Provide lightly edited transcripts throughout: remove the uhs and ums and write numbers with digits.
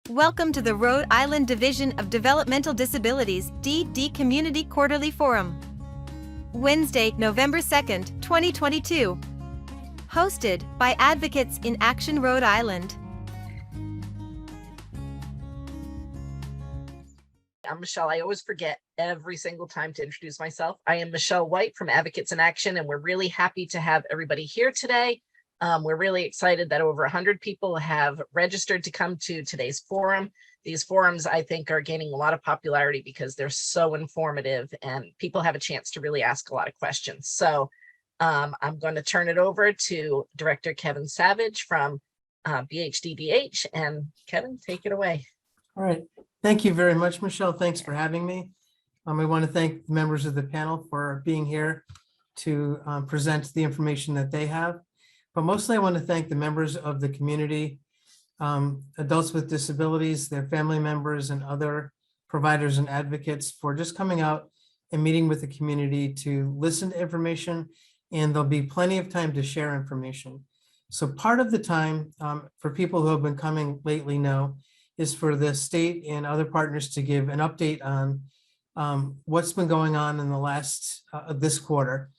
Welcome to the Rhode Island Division of Developmental Disabilities (DD) Community Quarterly Forum. Wednesday, November 2nd, 2022. Hosted by Advocates in Action Rhode Island. I'm Michelle. I always forget every single time to introduce myself. I am Michelle White from Advocates in Action, and we're really happy to have everybody here today. We're really excited that over 100 people have registered to come to today's forum. These forums, I think, are gaining a lot of popularity because they're so informative and people have a chance to really ask a lot of questions. So I'm going to turn it over to Director Kevin Savage from BHDDH. And Kevin, take it away. All right. Thank you very much, Michelle. Thanks for having me. I want to thank the members of the panel for being here to present the information that they have. But mostly I want to thank the members of the community, adults with disabilities, their family members, and other providers and advocates for just coming out and meeting with the community to listen to information, and there'll be plenty of time to share information. So part of the time for people who have been coming lately know is for the state and other partners to give an update on what's been going on in the last this quarter.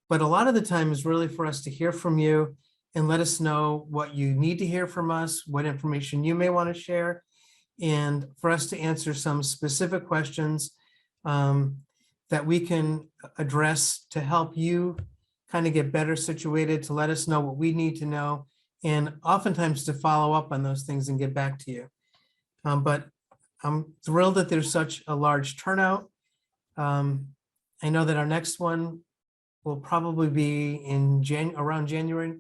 But a lot of the time is really for us to hear from you and let us know what you need to hear from us, what information you may want to share, and for us to answer some specific questions that we can address to help you kind of get better situated, to let us know what we need to know, and oftentimes to follow up on those things and get back to you. But I'm thrilled that there's such a large turnout. I know that our next one will probably be in around January,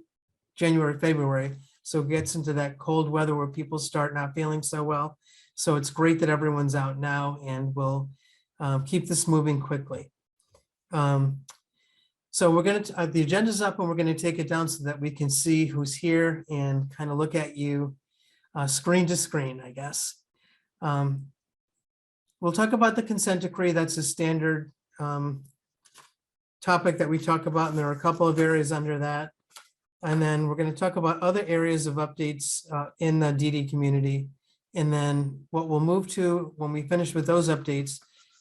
February. So it gets into that cold weather where people start not feeling so well. So it's great that everyone's out now, and we'll keep this moving quickly. So we're going to, the agenda's up, and we're going to take it down so that we can see who's here and kind of look at you screen to screen, I guess. We'll talk about the consent decree. That's a standard topic that we talk about, and there are a couple of areas under that. And then we're going to talk about other areas of updates in the DD community. And then what we'll move to when we finish with those updates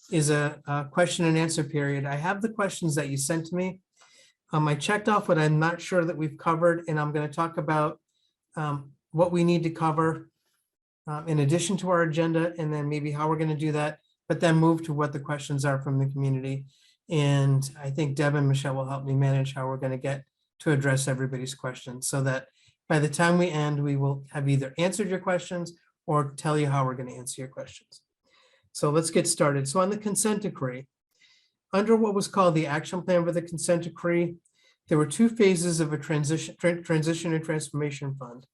is a question and answer period. I have the questions that you sent to me. I checked off what I'm not sure that we've covered, and I'm going to talk about what we need to cover in addition to our agenda, and then maybe how we're going to do that, but then move to what the questions are from the community. And I think Deb and Michelle will help me manage how we're going to get to address everybody's questions, so that by the time we end, we will have either answered your questions or tell you how we're going to answer your questions. So let's get started. So on the consent decree, under what was called the action plan for the consent decree, there were two phases of a transition and transformation fund.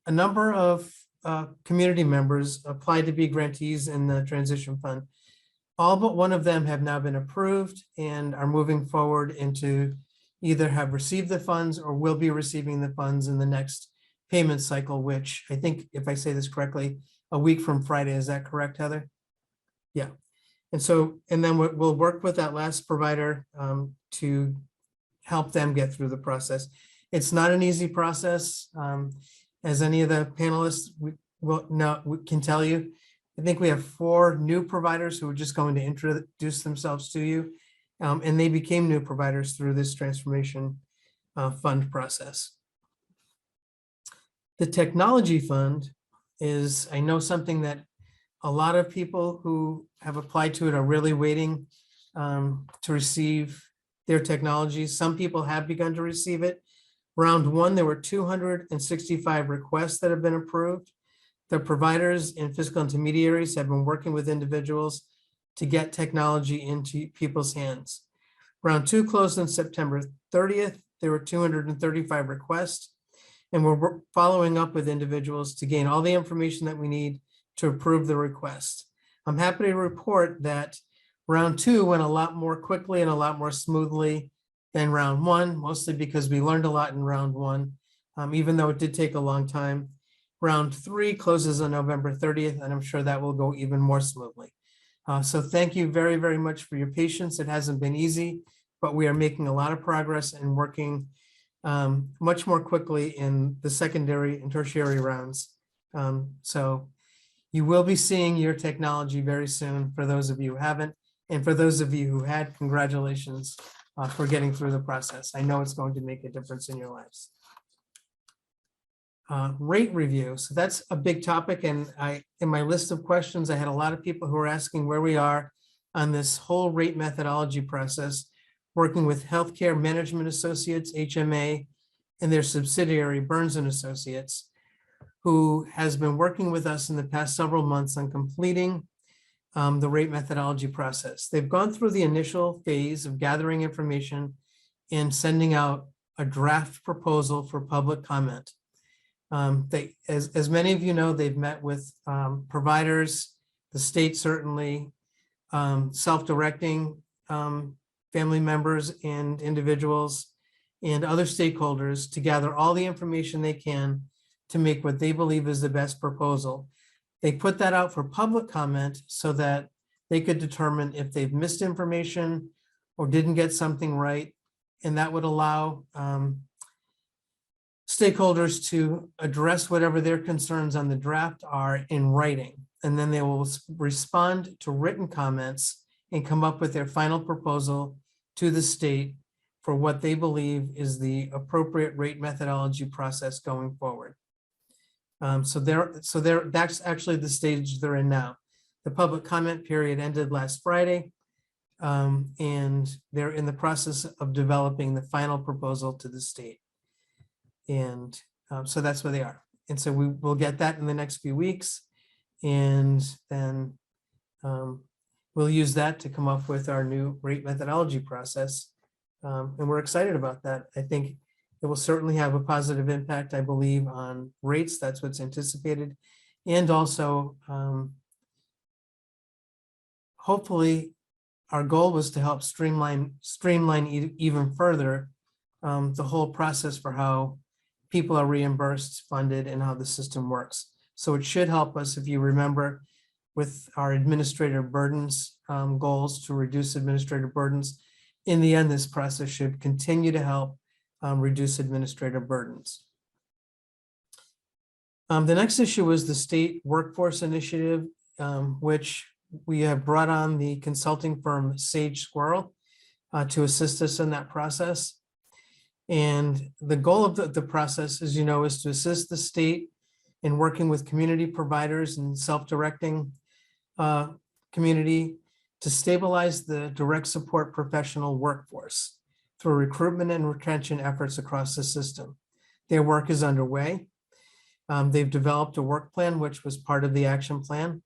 A number of community members applied to be grantees in the transition fund. All but one of them have now been approved and are moving forward into either have received the funds or will be receiving the funds in the next payment cycle, which I think, if I say this correctly, a week from Friday. Is that correct, Heather? Yeah. And so, and then we'll work with that last provider to help them get through the process. It's not an easy process. As any of the panelists we can tell you, I think we have 4 new providers who are just going to introduce themselves to you, and they became new providers through this transformation fund process. The technology fund is, I know, something that a lot of people who have applied to it are really waiting to receive their technology. Some people have begun to receive it. Round 1, there were 265 requests that have been approved. The providers and fiscal intermediaries have been working with individuals to get technology into people's hands. Round 2 closed on September 30th. There were 235 requests, and we're following up with individuals to gain all the information that we need to approve the request. I'm happy to report that round 2 went a lot more quickly and a lot more smoothly than round 1, mostly because we learned a lot in round 1, even though it did take a long time. Round 3 closes on November 30th, and I'm sure that will go even more smoothly. So thank you very, very much for your patience. It hasn't been easy, but we are making a lot of progress and working much more quickly in the secondary and tertiary rounds So you will be seeing your technology very soon for those of you who haven't. And for those of you who had, congratulations for getting through the process. I know it's going to make a difference in your lives. Rate review. So that's a big topic. And in my list of questions, I had a lot of people who were asking where we are on this whole rate methodology process, working with Healthcare Management Associates, HMA, and their subsidiary Burns and Associates, who has been working with us in the past several months on completing the rate methodology process. They've gone through the initial phase of gathering information and sending out a draft proposal for public comment. As many of you know, they've met with providers, the state certainly, self-directing family members and individuals and other stakeholders to gather all the information they can to make what they believe is the best proposal. They put that out for public comment so that they could determine if they've missed information or didn't get something right. And that would allow stakeholders to address whatever their concerns on the draft are in writing. And then they will respond to written comments and come up with their final proposal to the state for what they believe is the appropriate rate methodology process going forward. That's actually the stage they're in now. The public comment period ended last Friday, and they're in the process of developing the final proposal to the state. And so that's where they are. And so we will get that in the next few weeks. And then we'll use that to come up with our new rate methodology process. And we're excited about that. I think it will certainly have a positive impact, I believe, on rates. That's what's anticipated. And also, hopefully, our goal was to help streamline even further the whole process for how people are reimbursed, funded, and how the system works. So it should help us, if you remember, with our administrative burdens goals to reduce administrative burdens. In the end, this process should continue to help reduce administrative burdens. The next issue was the state workforce initiative, which we have brought on the consulting firm Sage Squirrel to assist us in that process. And the goal of the process, as you know, is to assist the state in working with community providers and self-directing community to stabilize the direct support professional workforce through recruitment and retention efforts across the system. Their work is underway. They've developed a work plan, which was part of the action plan,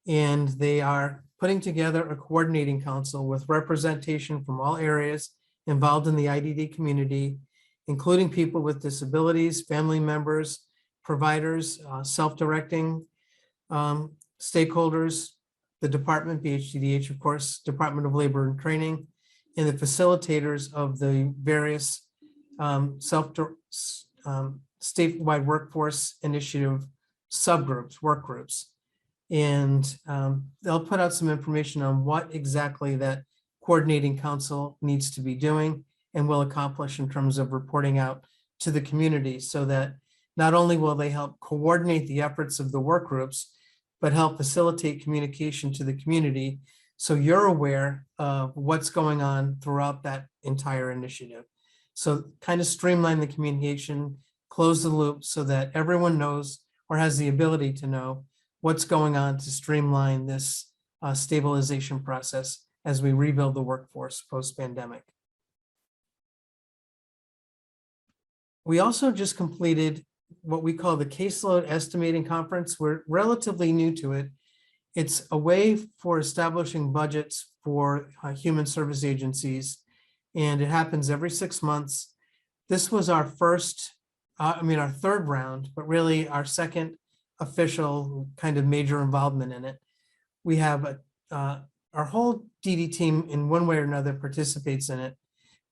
and they are putting together a coordinating council with representation from all areas involved in the IDD community, including people with disabilities, family members, providers, self-directing stakeholders, the department, BHDDH, of course, Department of Labor and Training, and the facilitators of the various statewide workforce initiative subgroups, work groups. And they'll put out some information on what exactly that coordinating council needs to be doing and will accomplish in terms of reporting out to the community, so that not only will they help coordinate the efforts of the work groups, but help facilitate communication to the community so you're aware of what's going on throughout that entire initiative. So kind of streamline the communication, close the loop so that everyone knows or has the ability to know what's going on to streamline this stabilization process as we rebuild the workforce post-pandemic. We also just completed what we call the caseload estimating conference. We're relatively new to it. It's a way for establishing budgets for human service agencies, and it happens every 6 months. This was our first, our third round, but really our second official kind of major involvement in it. We have our whole DD team in one way or another participates in it,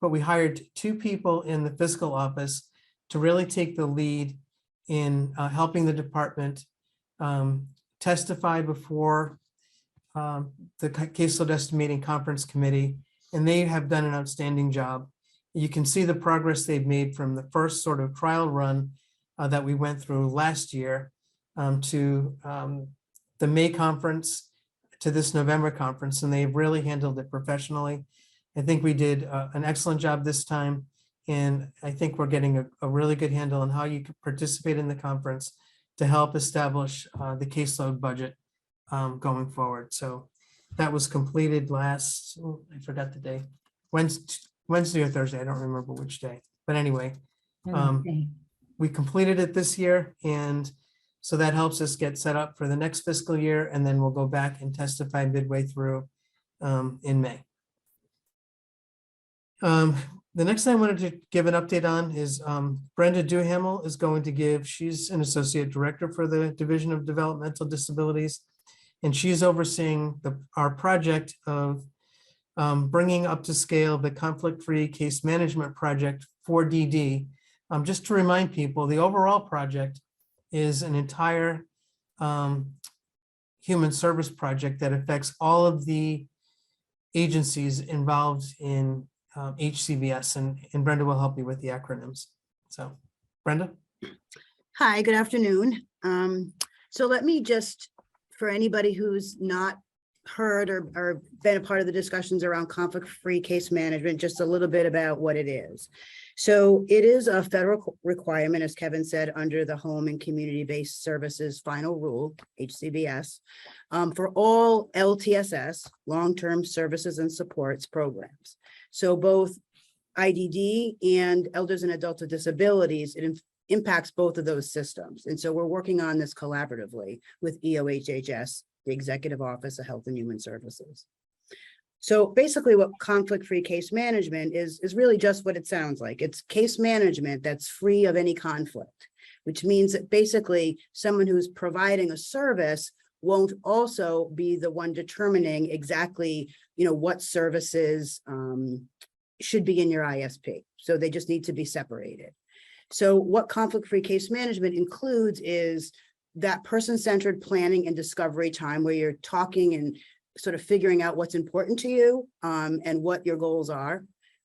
but we hired 2 people in the fiscal office to really take the lead in helping the department testify before the caseload estimating conference committee, and they have done an outstanding job. You can see the progress they've made from the first sort of trial run that we went through last year to the May conference to this November conference, and they've really handled it professionally. I think we did an excellent job this time, and I think we're getting a really good handle on how you can participate in the conference to help establish the caseload budget going forward. So that was completed last, I forgot the day, Wednesday or Thursday, I don't remember which day, but anyway, we completed it this year, and so that helps us get set up for the next fiscal year, and then we'll go back and testify midway through in May. The next thing I wanted to give an update on is Brenda Duhamel is going to give, she's an associate director for the Division of Developmental Disabilities, and she's overseeing our project of bringing up to scale the conflict-free case management project for DD. Just to remind people, the overall project is an entire human service project that affects all of the agencies involved in HCBS, and Brenda will help you with the acronyms. So, Brenda? Hi, good afternoon. So let me just, for anybody who's not heard or been a part of the discussions around conflict-free case management, just a little bit about what it is. So it is a federal requirement, as Kevin said, under the Home and Community-Based Services Final Rule, HCBS, for all LTSS, long-term services and supports programs. So both IDD and Elders and Adults with Disabilities, it impacts both of those systems. And so we're working on this collaboratively with EOHHS, the Executive Office of Health and Human Services. So basically what conflict-free case management is really just what it sounds like. It's case management that's free of any conflict, which means that basically someone who's providing a service won't also be the one determining exactly, what services should be in your ISP. So they just need to be separated. So what conflict-free case management includes is that person-centered planning and discovery time where you're talking and sort of figuring out what's important to you and what your goals are,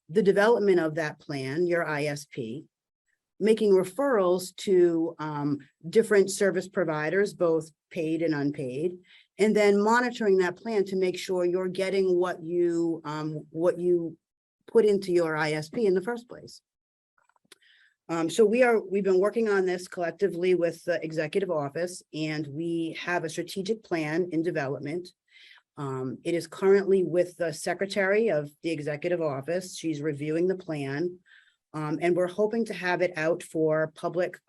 the development of that plan, your ISP, making referrals to different service providers, both paid and unpaid, and then monitoring that plan to make sure you're getting what you put into your ISP in the first place. So we've been working on this collectively with the executive office, and we have a strategic plan in development. It is currently with the secretary of the executive office. She's reviewing the plan, and we're hoping to have it out for public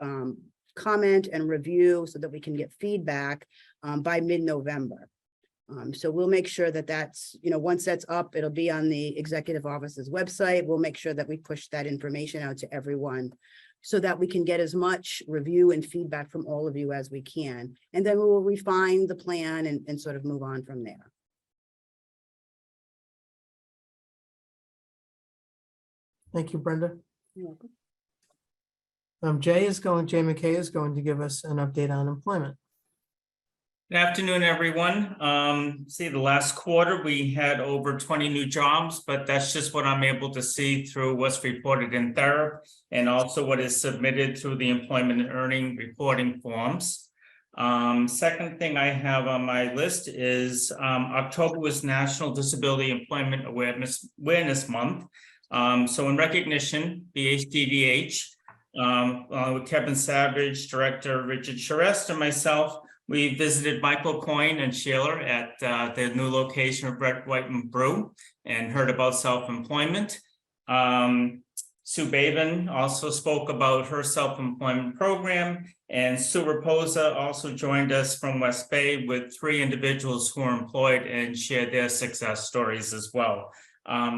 comment and review so that we can get feedback by mid-November. So we'll make sure that that's, once that's up, it'll be on the executive office's website. We'll make sure that we push that information out to everyone so that we can get as much review and feedback from all of you as we can. And then we will refine the plan and sort of move on from there. Thank you, Brenda. You're welcome. Jay McKay is going to give us an update on employment. Good afternoon, everyone. See, the last quarter we had over 20 new jobs, but that's just what I'm able to see through what's reported in THERAP and also what is submitted through the employment and earning reporting forms. Second thing I have on my list is October was National Disability Employment Awareness Month. So in recognition, BHDDH, with Kevin Savage, Director Richard Charest, and myself, we visited Michael Coyne and Sheila at their new location of Brett Whiteman Brew and heard about self-employment. Sue Baven also spoke about her self-employment program, and Sue Raposa also joined us from West Bay with 3 individuals who are employed and shared their success stories as well.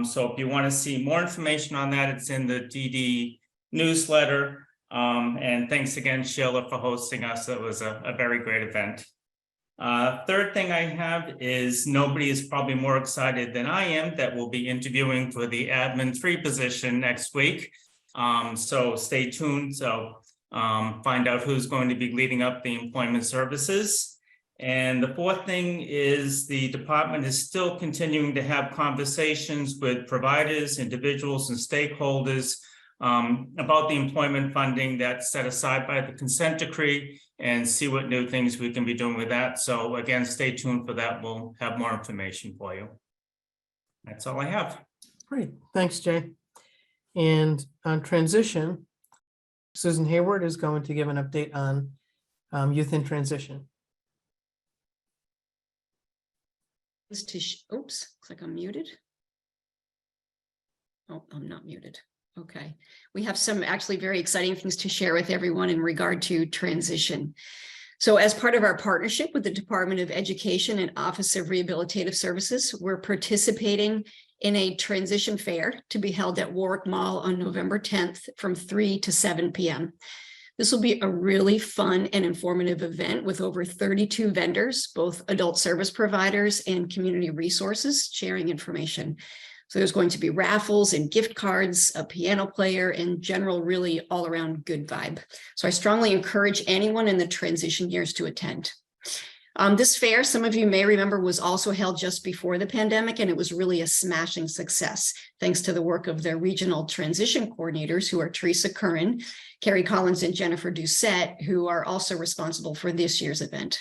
So if you want to see more information on that, it's in the DD newsletter. And thanks again, Sheila, for hosting us. It was a very great event. Third thing I have is nobody is probably more excited than I am that we'll be interviewing for the admin 3 position next week. So stay tuned. So find out who's going to be leading up the employment services. And the fourth thing is the department is still continuing to have conversations with providers, individuals, and stakeholders about the employment funding that's set aside by the consent decree and see what new things we can be doing with that. So again, stay tuned for that. We'll have more information for you. That's all I have. Great, thanks, Jay. And on transition, Susan Hayward is going to give an update on youth in transition. Oops, looks like I'm muted. Oh, I'm not muted. Okay. We have some actually very exciting things to share with everyone in regard to transition. So as part of our partnership with the Department of Education and Office of Rehabilitative Services, we're participating in a transition fair to be held at Warwick Mall on November 10th from 3 to 7 p.m. This will be a really fun and informative event with over 32 vendors, both adult service providers and community resources sharing information. So there's going to be raffles and gift cards, a piano player, and general really all around good vibe. So I strongly encourage anyone in the transition years to attend. This fair, some of you may remember, was also held just before the pandemic, and it was really a smashing success, thanks to the work of their regional transition coordinators, who are Teresa Curran, Carrie Collins, and Jennifer Doucette, who are also responsible for this year's event.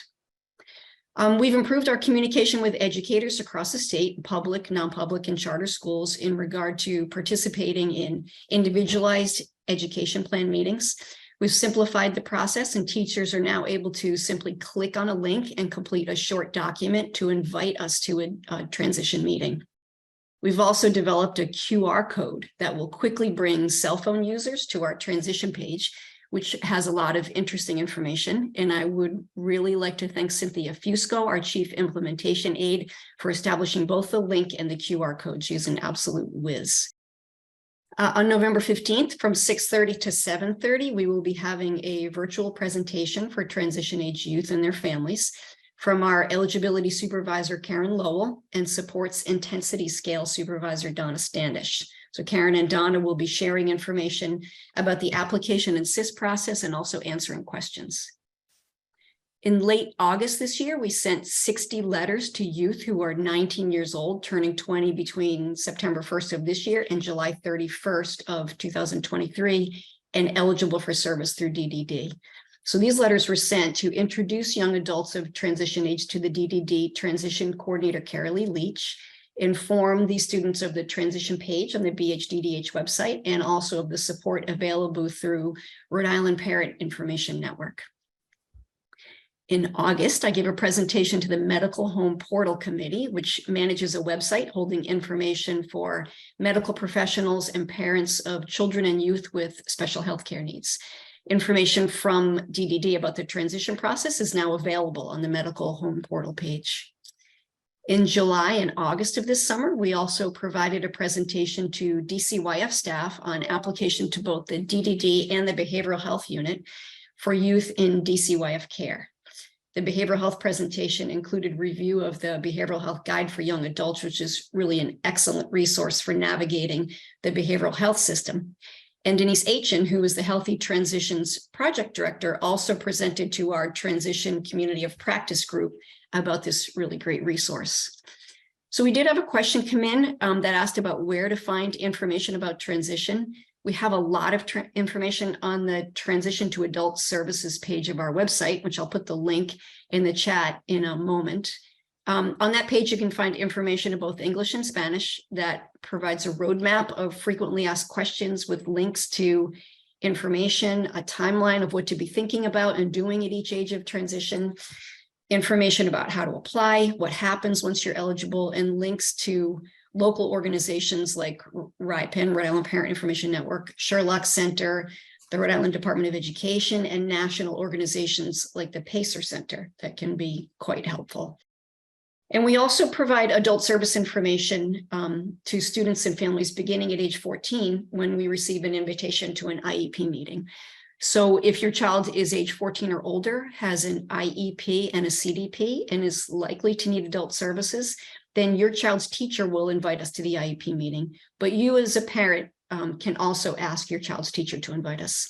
We've improved our communication with educators across the state, public, non-public, and charter schools in regard to participating in individualized education plan meetings. We've simplified the process, and teachers are now able to simply click on a link and complete a short document to invite us to a transition meeting. We've also developed a QR code that will quickly bring cell phone users to our transition page, which has a lot of interesting information. And I would really like to thank Cynthia Fusco, our Chief Implementation Aide, for establishing both the link and the QR code. She's an absolute whiz. On November 15th from 6:30 to 7:30, we will be having a virtual presentation for transition age youth and their families from our eligibility supervisor, Karen Lowell, and supports intensity scale supervisor, Donna Standish. So Karen and Donna will be sharing information about the application and SIS process and also answering questions. In late August this year, we sent 60 letters to youth who are 19 years old, turning 20 between September 1st of this year and July 31st of 2023, and eligible for service through DDD. So these letters were sent to introduce young adults of transition age to the DDD transition coordinator, Carolee Leach, inform these students of the transition page on the BHDDH website, and also of the support available through Rhode Island Parent Information Network. In August, I gave a presentation to the Medical Home Portal Committee, which manages a website holding information for medical professionals and parents of children and youth with special healthcare needs. Information from DDD about the transition process is now available on the Medical Home Portal page. In July and August of this summer, we also provided a presentation to DCYF staff on application to both the DDD and the Behavioral Health Unit for youth in DCYF care. The behavioral health presentation included review of the Behavioral Health Guide for Young Adults, which is really an excellent resource for navigating the behavioral health system. And Denise Aitchen, who is the Healthy Transitions Project Director, also presented to our Transition Community of Practice group about this really great resource. So we did have a question come in that asked about where to find information about transition. We have a lot of information on the Transition to Adult Services page of our website, which I'll put the link in the chat in a moment. On that page, you can find information in both English and Spanish that provides a roadmap of frequently asked questions with links to information, a timeline of what to be thinking about and doing at each age of transition, information about how to apply, what happens once you're eligible, and links to local organizations like RIPEN, Rhode Island Parent Information Network, Sherlock Center, the Rhode Island Department of Education, and national organizations like the PACER Center that can be quite helpful. And we also provide adult service information to students and families beginning at age 14 when we receive an invitation to an IEP meeting. So if your child is age 14 or older, has an IEP and a CDP, and is likely to need adult services, then your child's teacher will invite us to the IEP meeting. But you as a parent can also ask your child's teacher to invite us.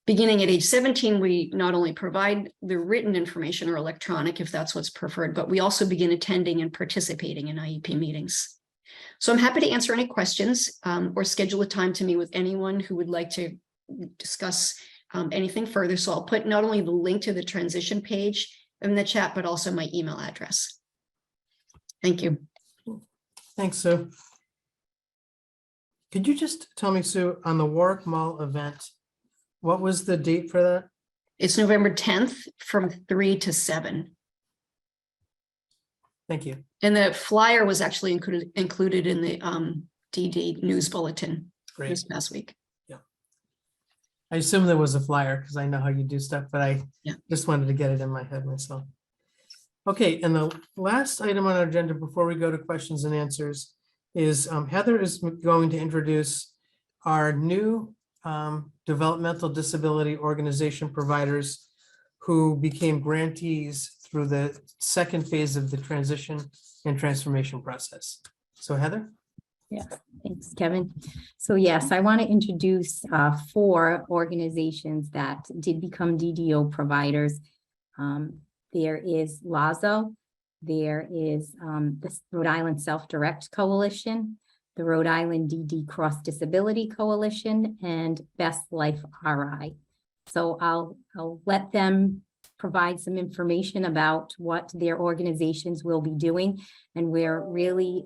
Beginning at age 17, we not only provide the written information or electronic, if that's what's preferred, but we also begin attending and participating in IEP meetings. So I'm happy to answer any questions or schedule a time to meet with anyone who would like to discuss anything further. So I'll put not only the link to the transition page in the chat, but also my email address. Thank you. Thanks, Sue. Could you just tell me, Sue, on the Warwick Mall event, what was the date for that? It's November 10th from 3 to 7. Thank you. And the flyer was actually included in the DD news bulletin Great. this past week. I assume there was a flyer because I know how you do stuff, but I Yeah. just wanted to get it in my head myself. Okay, and the last item on our agenda before we go to questions and answers is Heather is going to introduce our new developmental disability organization providers who became grantees through the second phase of the transition and transformation process. So Heather? Yeah, thanks, Kevin. So yes, I want to introduce 4 organizations that did become DDO providers. There is LAZO, there is the Rhode Island Self-Direct Coalition, the Rhode Island DD Cross Disability Coalition, and Best Life RI. So I'll let them provide some information about what their organizations will be doing. And we're really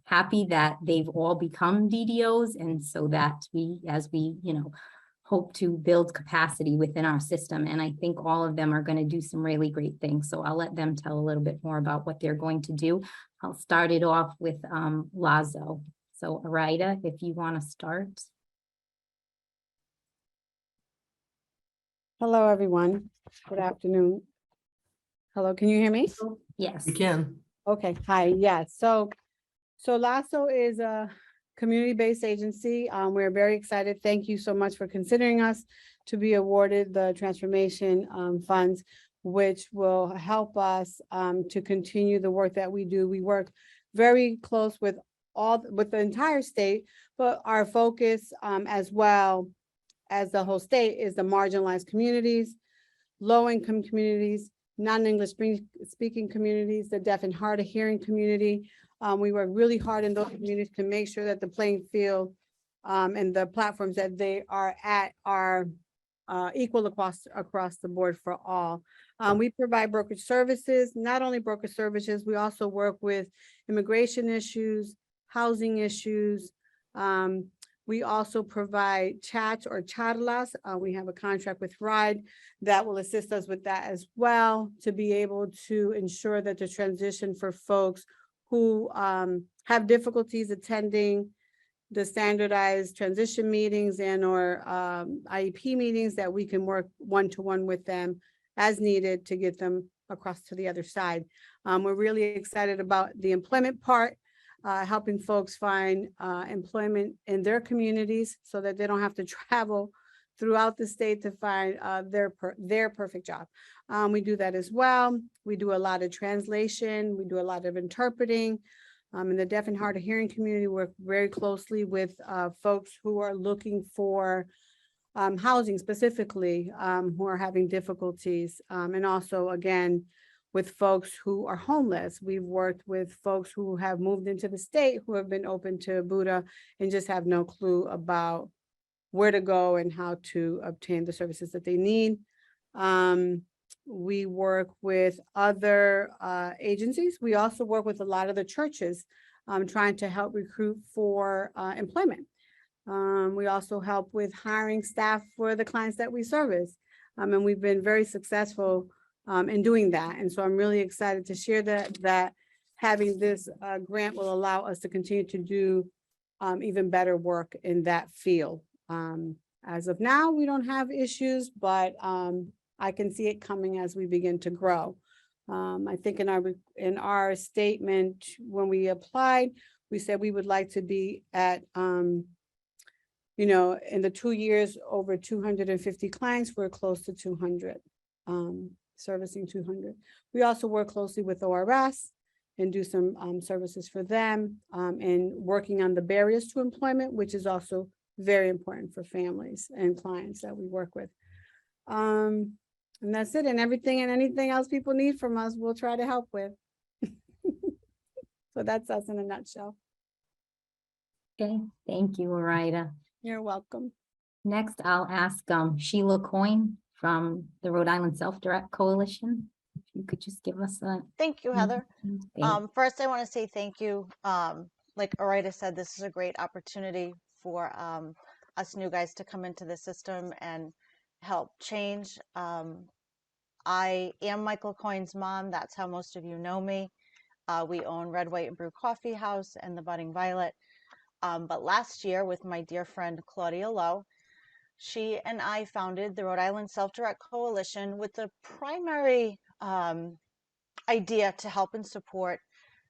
happy that they've all become DDOs, and so that as we hope to build capacity within our system. And I think all of them are going to do some really great things. So I'll let them tell a little bit more about what they're going to do. I'll start it off with LAZO. So Arida, if you want to start. Hello, everyone. Good afternoon. Hello, can you hear me? Yes. You can. Okay, hi, yes. So LASO is a community-based agency. We're very excited. Thank you so much for considering us to be awarded the transformation funds, which will help us to continue the work that we do. We work very close with the entire state, but our focus as well as the whole state is the marginalized communities, low-income communities, non-English speaking communities, the deaf and hard of hearing community. We work really hard in those communities to make sure that the playing field and the platforms that they are at are equal across the board for all. We provide brokerage services, not only brokerage services, we also work with immigration issues, housing issues. We also provide chats or charlas. We have a contract with RIDE that will assist us with that as well, to be able to ensure that the transition for folks who have difficulties attending the standardized transition meetings and or IEP meetings, that we can work one-to-one with them as needed to get them across to the other side. We're really excited about the employment part, helping folks find employment in their communities so that they don't have to travel throughout the state to find their perfect job. We do that as well. We do a lot of translation. We do a lot of interpreting. In the deaf and hard of hearing community, we work very closely with folks who are looking for housing specifically, who are having difficulties. And also, again, with folks who are homeless. We've worked with folks who have moved into the state, who have been open to Buddha and just have no clue about where to go and how to obtain the services that they need. We work with other agencies. We also work with a lot of the churches trying to help recruit for employment. We also help with hiring staff for the clients that we service. And we've been very successful in doing that. And so I'm really excited to share that having this grant will allow us to continue to do even better work in that field. As of now, we don't have issues, but I can see it coming as we begin to grow. I think in our statement, when we applied, we said we would like to be at, in the 2 years, over 250 clients. We're close to 200, servicing 200. We also work closely with ORS and do some services for them and working on the barriers to employment, which is also very important for families and clients that we work with. And that's it. And everything and anything else people need from us, we'll try to help with. So that's us in a nutshell. Okay, thank you, Orida. You're welcome. Next, I'll ask Sheila Coyne from the Rhode Island Self-Direct Coalition. If you could just give us a. Thank you, Heather. Thank- First, I want to say thank you. Like Orida said, this is a great opportunity for us new guys to come into the system and help change. I am Michael Coyne's mom. That's how most of you know me. We own Red, White, and Brew Coffee House and the Budding Violet. But last year, with my dear friend Claudia Lowe, she and I founded the Rhode Island Self-Direct Coalition with the primary idea to help and support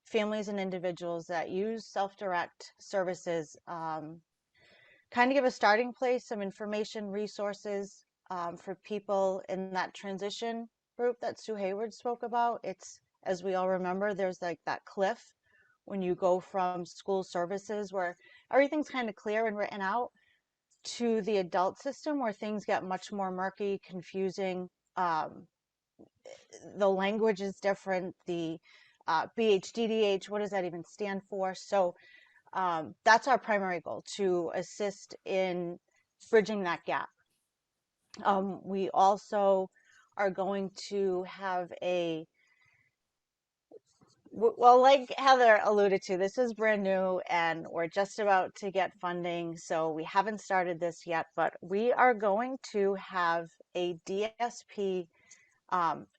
families and individuals that use self-direct services, kind of give a starting place, some information, resources for people in that transition group that Sue Hayward spoke about. It's, as we all remember, there's like that cliff when you go from school services where everything's kind of clear and written out to the adult system where things get much more murky, confusing. The language is different. The BHDDH, what does that even stand for? So that's our primary goal, to assist in bridging that gap. We also are going to have a, well, like Heather alluded to, this is brand new and we're just about to get funding. So we haven't started this yet, but we are going to have a DSP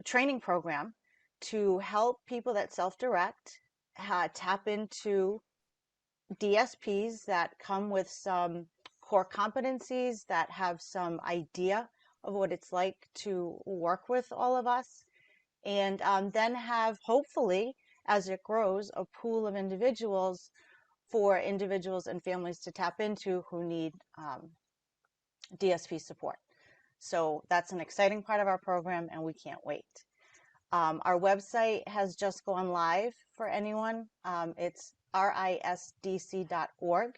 training program to help people that self-direct tap into DSPs that come with some core competencies, that have some idea of what it's like to work with all of us, and then have, hopefully, as it grows, a pool of individuals for individuals and families to tap into who need DSP support. So that's an exciting part of our program and we can't wait. Our website has just gone live for anyone. It's risdc.org.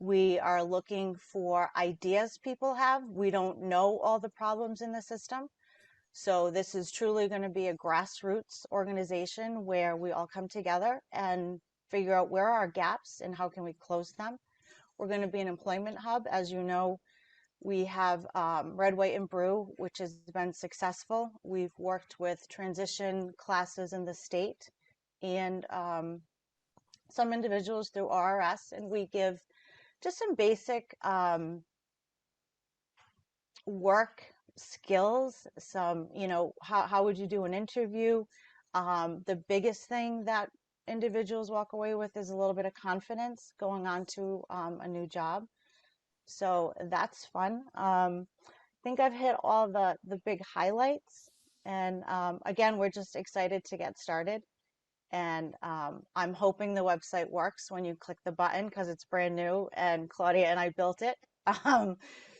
We are looking for ideas people have. We don't know all the problems in the system. So this is truly going to be a grassroots organization where we all come together and figure out where are our gaps and how can we close them. We're going to be an employment hub. As you know, we have Red, White, and Brew, which has been successful. We've worked with transition classes in the state and some individuals through RRS, and we give just some basic work skills, some, you know, how would you do an interview? The biggest thing that individuals walk away with is a little bit of confidence going on to a new job. So that's fun. I think I've hit all the big highlights. And again, we're just excited to get started. And I'm hoping the website works when you click the button because it's brand new and Claudia and I built it.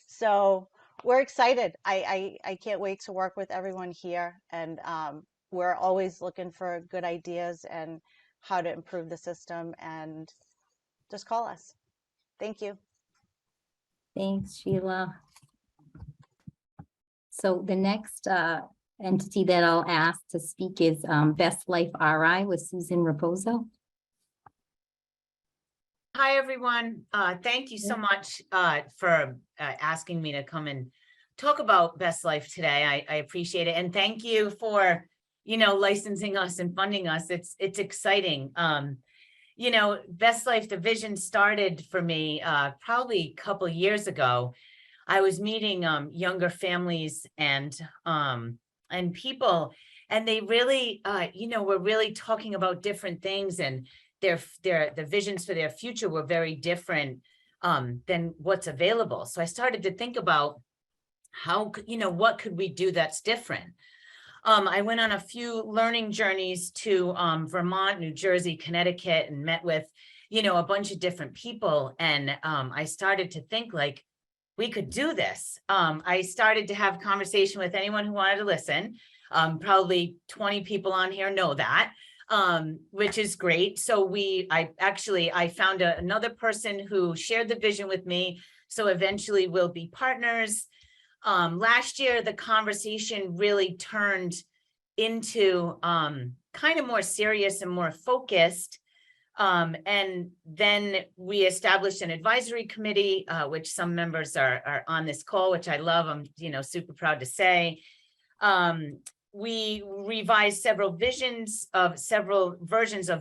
So we're excited. I can't wait to work with everyone here. And we're always looking for good ideas and how to improve the system, and just call us. Thank you. Thanks, Sheila. So the next entity that I'll ask to speak is Best Life RI with Susan Raposo. Hi, everyone. Thank you so much for asking me to come and talk about Best Life today. I appreciate it. And thank you for, you know, licensing us and funding us. It's exciting. You know, Best Life, the vision started for me probably a couple of years ago. I was meeting younger families and people, and they really, you know, were really talking about different things, and the visions for their future were very different than what's available. So I started to think about how, you know, what could we do that's different? I went on a few learning journeys to Vermont, New Jersey, Connecticut, and met with, you know, a bunch of different people. And I started to think like, we could do this. I started to have conversation with anyone who wanted to listen. Probably 20 people on here know that, which is great. So I found another person who shared the vision with me. So eventually we'll be partners. Last year, the conversation really turned into kind of more serious and more focused And then we established an advisory committee, which some members are on this call, which I love. I'm, super proud to say. We revised several versions of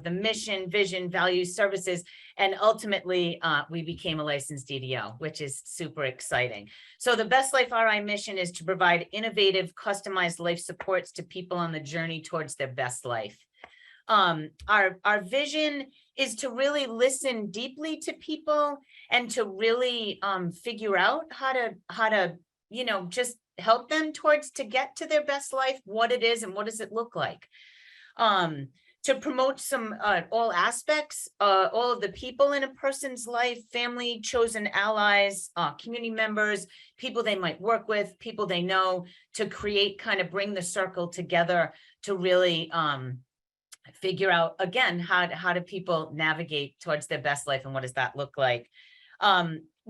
the mission, vision, values, services, and ultimately we became a licensed DDO, which is super exciting. So the Best Life RI mission is to provide innovative, customized life supports to people on the journey towards their best life. Our vision is to really listen deeply to people and to really figure out how to just help them to get to their best life, what it is and what does it look like. To promote all aspects, all of the people in a person's life, family, chosen allies, community members, people they might work with, people they know, to bring the circle together to really figure out, again, how do people navigate towards their best life and what does that look like.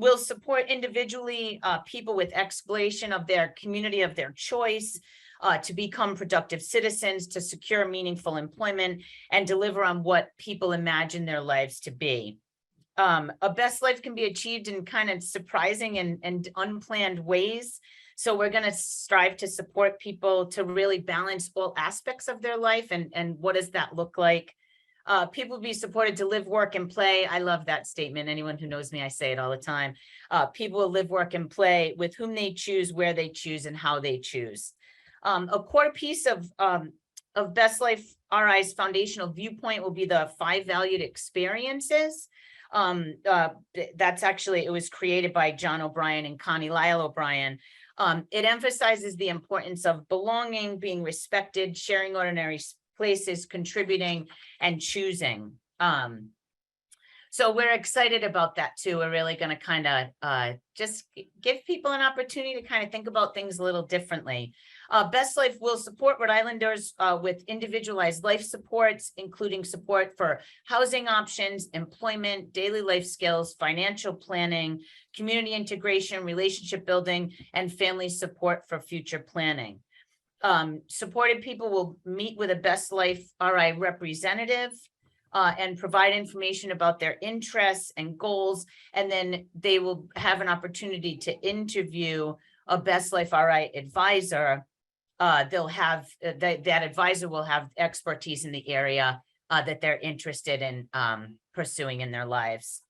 We'll support individually people with exploration of their community of their choice to become productive citizens, to secure meaningful employment, and deliver on what people imagine their lives to be. A best life can be achieved in kind of surprising and unplanned ways. So we're going to strive to support people to really balance all aspects of their life. And what does that look like? People be supported to live, work, and play. I love that statement. Anyone who knows me, I say it all the time. People will live, work, and play with whom they choose, where they choose, and how they choose. A core piece of Best Life RI's foundational viewpoint will be the 5 valued experiences. That's actually, it was created by John O'Brien and Connie Lyle O'Brien. It emphasizes the importance of belonging, being respected, sharing ordinary places, contributing, and choosing. So we're excited about that too. We're really going to kind of just give people an opportunity to kind of think about things a little differently. Best Life will support Rhode Islanders with individualized life supports, including support for housing options, employment, daily life skills, financial planning, community integration, relationship building, and family support for future planning. Supported people will meet with a Best Life RI representative and provide information about their interests and goals. And then they will have an opportunity to interview a Best Life RI advisor. They'll have, that advisor will have expertise in the area that they're interested in pursuing in their lives.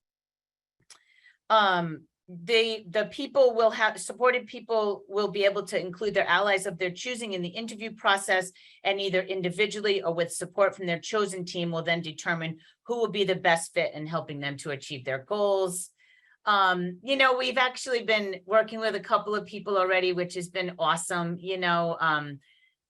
The people will have, supported people will be able to include their allies of their choosing in the interview process, and either individually or with support from their chosen team will then determine who will be the best fit in helping them to achieve their goals. We've actually been working with a couple of people already, which has been awesome.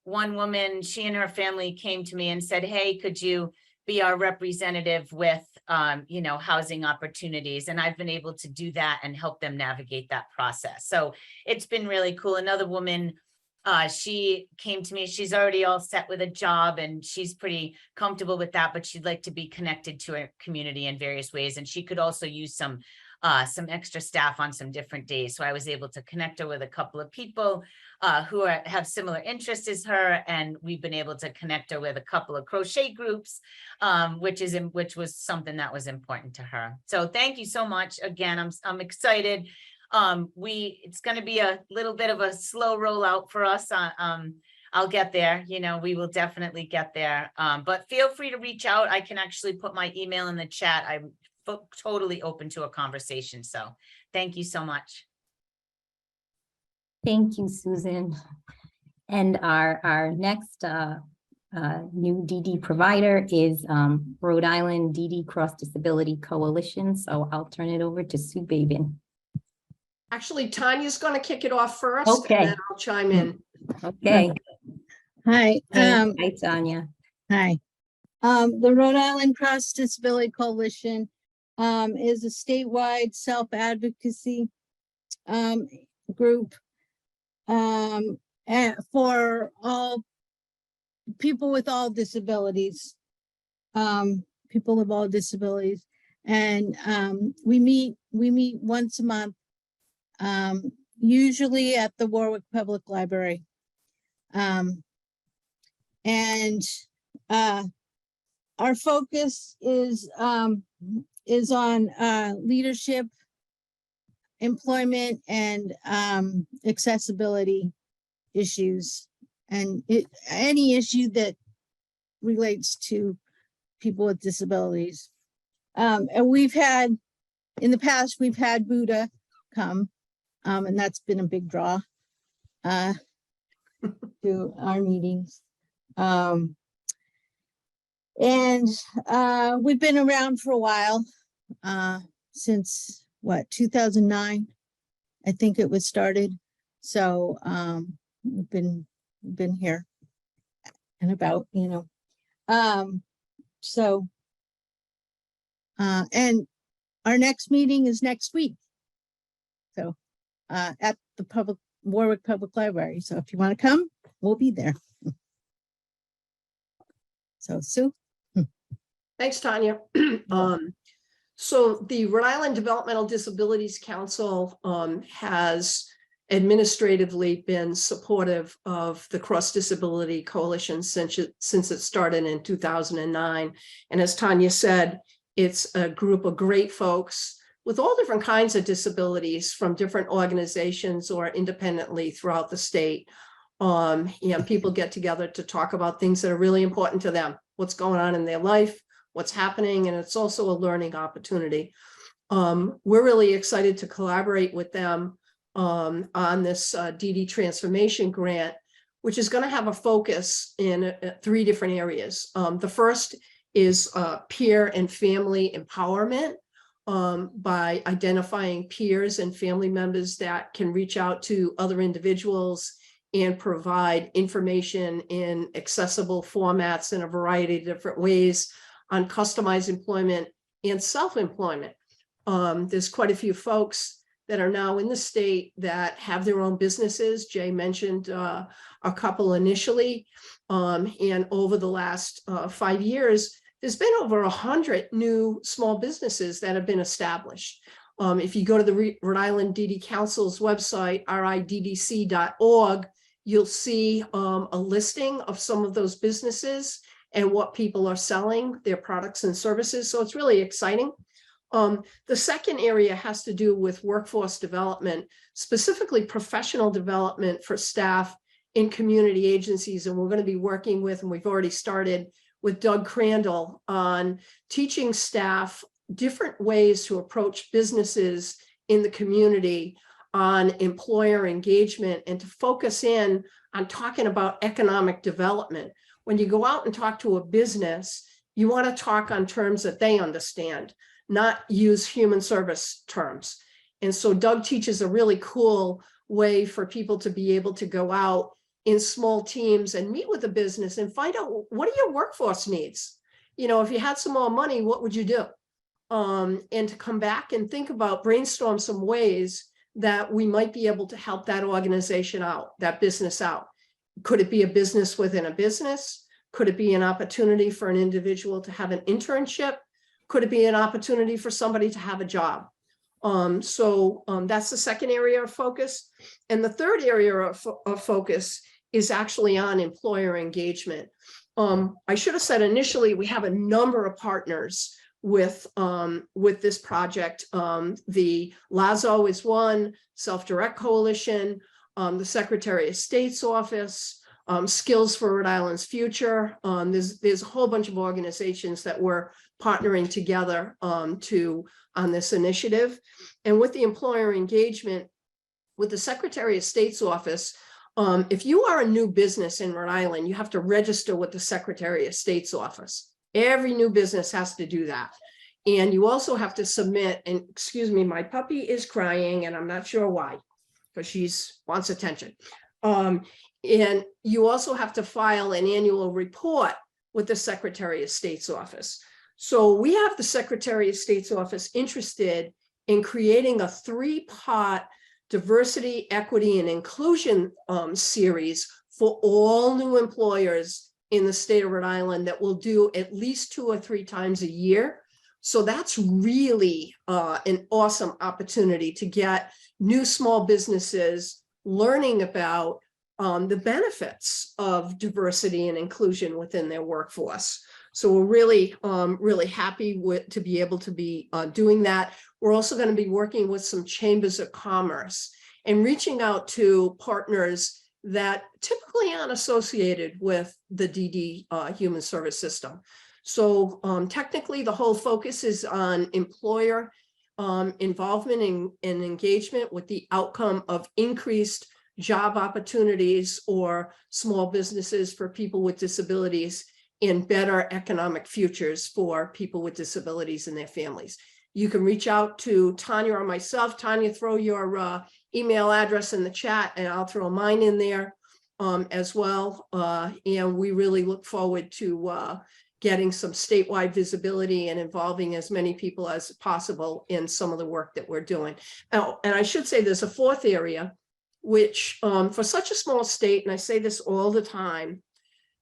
One woman, she and her family came to me and said, hey, could you be our representative with, housing opportunities? And I've been able to do that and help them navigate that process. So it's been really cool. Another woman, she came to me, she's already all set with a job and she's pretty comfortable with that, but she'd like to be connected to her community in various ways. And she could also use some extra staff on some different days. So I was able to connect her with a couple of people who have similar interests as her. And we've been able to connect her with a couple of crochet groups, which was something that was important to her. So thank you so much. Again, I'm excited. It's going to be a little bit of a slow rollout for us. I'll get there. We will definitely get there. But feel free to reach out. I can actually put my email in the chat. I'm totally open to a conversation. So thank you so much. Thank you, Susan. And our next new DD provider is Rhode Island DD Cross Disability Coalition. So I'll turn it over to Sue Babin. Actually, Tanya's going to kick it off first, Okay. and then I'll chime in. Okay. Hi. Hi, Tanya. Hi. The Rhode Island Cross Disability Coalition is a statewide self-advocacy group for all people with all disabilities, and we meet once a month, usually at the Warwick Public Library, and our focus is on leadership, employment, and accessibility issues, and any issue that relates to people with disabilities. And we've had, in the past, we've had Buddha come, and that's been a big draw to our meetings. And we've been around for a while, since what, 2009, I think it was started. So we've been here and about, you know. And our next meeting is next week. So at the Warwick Public Library. So if you want to come, we'll be there. So Sue. Thanks, Tanya. So the Rhode Island Developmental Disabilities Council has administratively been supportive of the Cross Disability Coalition since it started in 2009. And as Tanya said, it's a group of great folks with all different kinds of disabilities from different organizations or independently throughout the state. You know, people get together to talk about things that are really important to them, what's going on in their life, what's happening, and it's also a learning opportunity. We're really excited to collaborate with them on this DD transformation grant, which is going to have a focus in 3 different areas. The first is peer and family empowerment by identifying peers and family members that can reach out to other individuals and provide information in accessible formats in a variety of different ways on customized employment and self-employment. There's quite a few folks that are now in the state that have their own businesses. Jay mentioned a couple initially. And over the last 5 years, there's been over 100 new small businesses that have been established. If you go to the Rhode Island DD Council's website, riddc.org, you'll see a listing of some of those businesses and what people are selling, their products and services. So it's really exciting. The second area has to do with workforce development, specifically professional development for staff in community agencies. And we're going to be working with, and we've already started with Doug Crandall on teaching staff different ways to approach businesses in the community on employer engagement and to focus in on talking about economic development. When you go out and talk to a business, you want to talk on terms that they understand, not use human service terms. And so Doug teaches a really cool way for people to be able to go out in small teams and meet with the business and find out, what are your workforce needs? You know, if you had some more money, what would you do? And to come back and think about, brainstorm some ways that we might be able to help that organization out, that business out. Could it be a business within a business? Could it be an opportunity for an individual to have an internship? Could it be an opportunity for somebody to have a job? That's the second area of focus. And the third area of focus is actually on employer engagement. I should have said initially, we have a number of partners with this project. The LAZO is one, Self-Direct Coalition, the Secretary of State's office, Skills for Rhode Island's Future. There's a whole bunch of organizations that we're partnering together on this initiative. And with the employer engagement, with the Secretary of State's office, if you are a new business in Rhode Island, you have to register with the Secretary of State's office. Every new business has to do that. And you also have to submit, and excuse me, my puppy is crying and I'm not sure why, because she wants attention. And you also have to file an annual report with the Secretary of State's office. So we have the Secretary of State's office interested in creating a 3-part diversity, equity, and inclusion series for all new employers in the state of Rhode Island that will do at least 2 or 3 times a year. So that's really an awesome opportunity to get new small businesses learning about the benefits of diversity and inclusion within their workforce. So we're really, really happy to be able to be doing that. We're also going to be working with some chambers of commerce and reaching out to partners that typically aren't associated with the DD human service system. So technically, the whole focus is on employer involvement and engagement with the outcome of increased job opportunities or small businesses for people with disabilities and better economic futures for people with disabilities and their families. You can reach out to Tanya or myself. Tanya, throw your email address in the chat and I'll throw mine in there as well. And we really look forward to getting some statewide visibility and involving as many people as possible in some of the work that we're doing. Now, and I should say there's a fourth area, which for such a small state, and I say this all the time,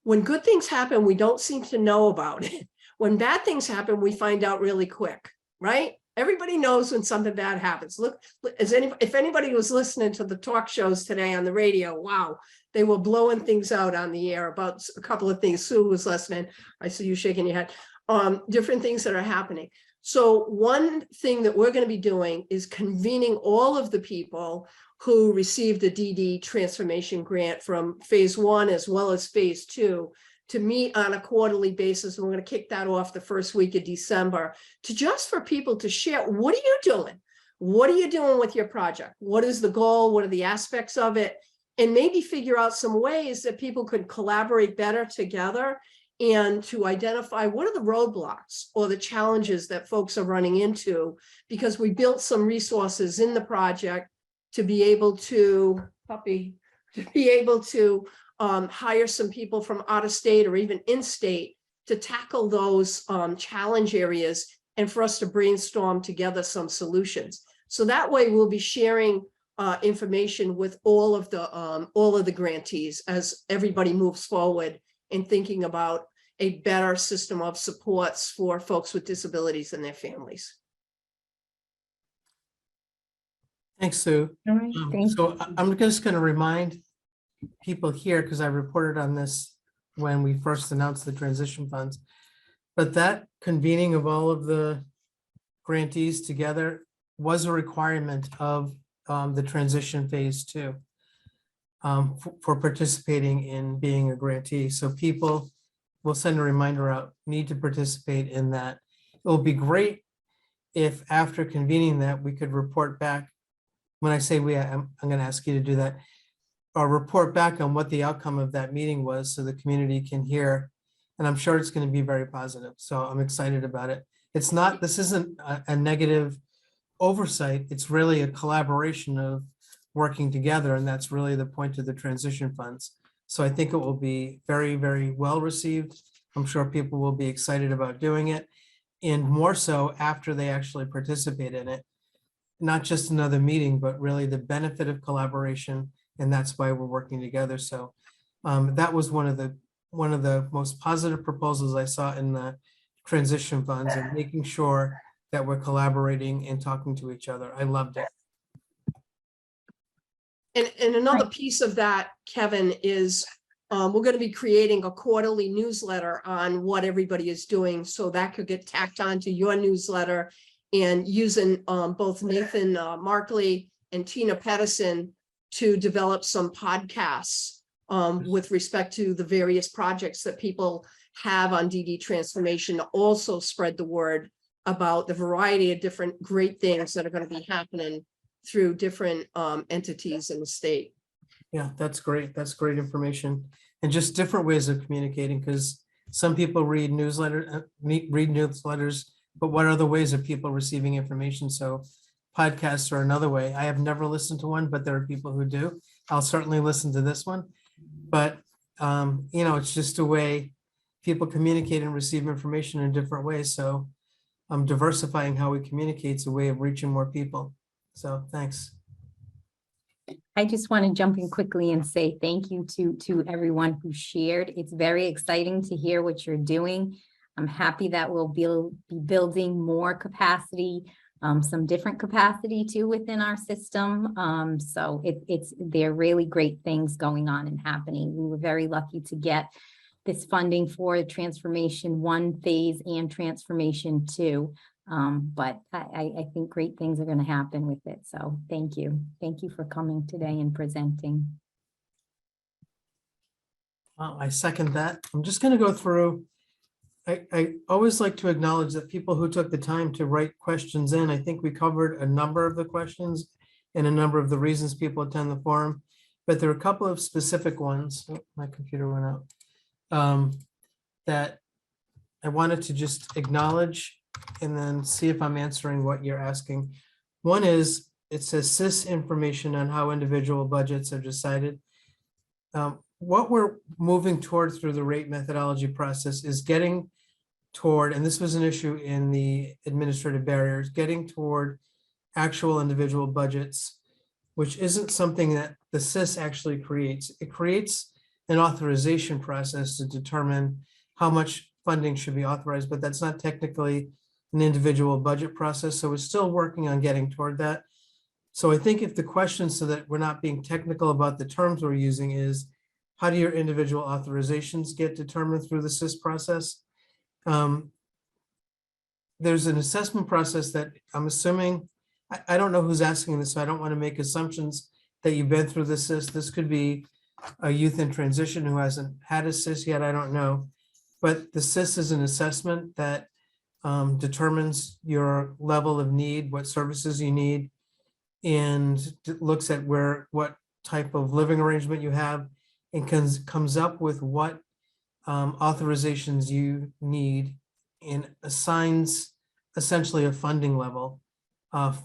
when good things happen, we don't seem to know about it. When bad things happen, we find out really quick, right? Everybody knows when something bad happens. Look, if anybody was listening to the talk shows today on the radio, wow, they were blowing things out on the air about a couple of things. Sue was listening. I see you shaking your head. Different things that are happening. So one thing that we're going to be doing is convening all of the people who received the DD transformation grant from phase 1 as well as phase 2 to meet on a quarterly basis. And we're going to kick that off the first week of December to just for people to share, what are you doing? What are you doing with your project? What is the goal? What are the aspects of it? And maybe figure out some ways that people could collaborate better together and to identify what are the roadblocks or the challenges that folks are running into, because we built some resources in the project to be able to hire some people from out of state or even in state to tackle those challenge areas and for us to brainstorm together some solutions. So that way we'll be sharing information with all of the grantees as everybody moves forward in thinking about a better system of supports for folks with disabilities and their families. Thanks, Sue. All right, thank So I'm just going to remind people here, because I reported on this when we first announced the transition funds, but that convening of all of the grantees together was a requirement of the transition phase 2 for participating in being a grantee. So people will send a reminder out, need to participate in that. It will be great if after convening that, we could report back. When I say we, I'm going to ask you to do that, or report back on what the outcome of that meeting was so the community can hear. And I'm sure it's going to be very positive. So I'm excited about it. It's not, this isn't a negative oversight. It's really a collaboration of working together. And that's really the point of the transition funds. So I think it will be very, very well received. I'm sure people will be excited about doing it, and more so after they actually participate in it. Not just another meeting, but really the benefit of collaboration. And that's why we're working together. So that was one of the most positive proposals I saw in the transition funds, and making sure that we're collaborating and talking to each other. I loved it. And another piece of that, Kevin, is we're going to be creating a quarterly newsletter on what everybody is doing. So that could get tacked onto your newsletter, and using both Nathan Markley and Tina Pedersen to develop some podcasts with respect to the various projects that people have on DD transformation, to also spread the word about the variety of different great things that are going to be happening through different entities in the state. Yeah, that's great. That's great information. And just different ways of communicating, because some people read newsletters, but what other ways of people receiving information? So podcasts are another way. I have never listened to one, but there are people who do. I'll certainly listen to this one. But, it's just a way people communicate and receive information in different ways. So diversifying how we communicate is a way of reaching more people. So thanks. I just want to jump in quickly and say thank you to everyone who shared. It's very exciting to hear what you're doing. I'm happy that we'll be building more capacity, some different capacity too within our system. So there are really great things going on and happening. We were very lucky to get this funding for Transformation 1 phase and Transformation 2. But I think great things are going to happen with it. So thank you. Thank you for coming today and presenting. I second that. I'm just going to go through. I always like to acknowledge that people who took the time to write questions in, I think we covered a number of the questions and a number of the reasons people attend the forum, but there are a couple of specific ones. Oh, my computer went out. That I wanted to just acknowledge and then see if I'm answering what you're asking. One is, it says CIS information on how individual budgets are decided. What we're moving toward through the rate methodology process is getting toward, and this was an issue in the administrative barriers, getting toward actual individual budgets, which isn't something that the CIS actually creates. It creates an authorization process to determine how much funding should be authorized, but that's not technically an individual budget process. So we're still working on getting toward that. So I think if the question, so that we're not being technical about the terms we're using, is how do your individual authorizations get determined through the CIS process? There's an assessment process that I'm assuming, I don't know who's asking this, so I don't want to make assumptions that you've been through the CIS. This could be a youth in transition who hasn't had a CIS yet, I don't know. But the CIS is an assessment that determines your level of need, what services you need, and looks at what type of living arrangement you have, and comes up with what authorizations you need, and assigns essentially a funding level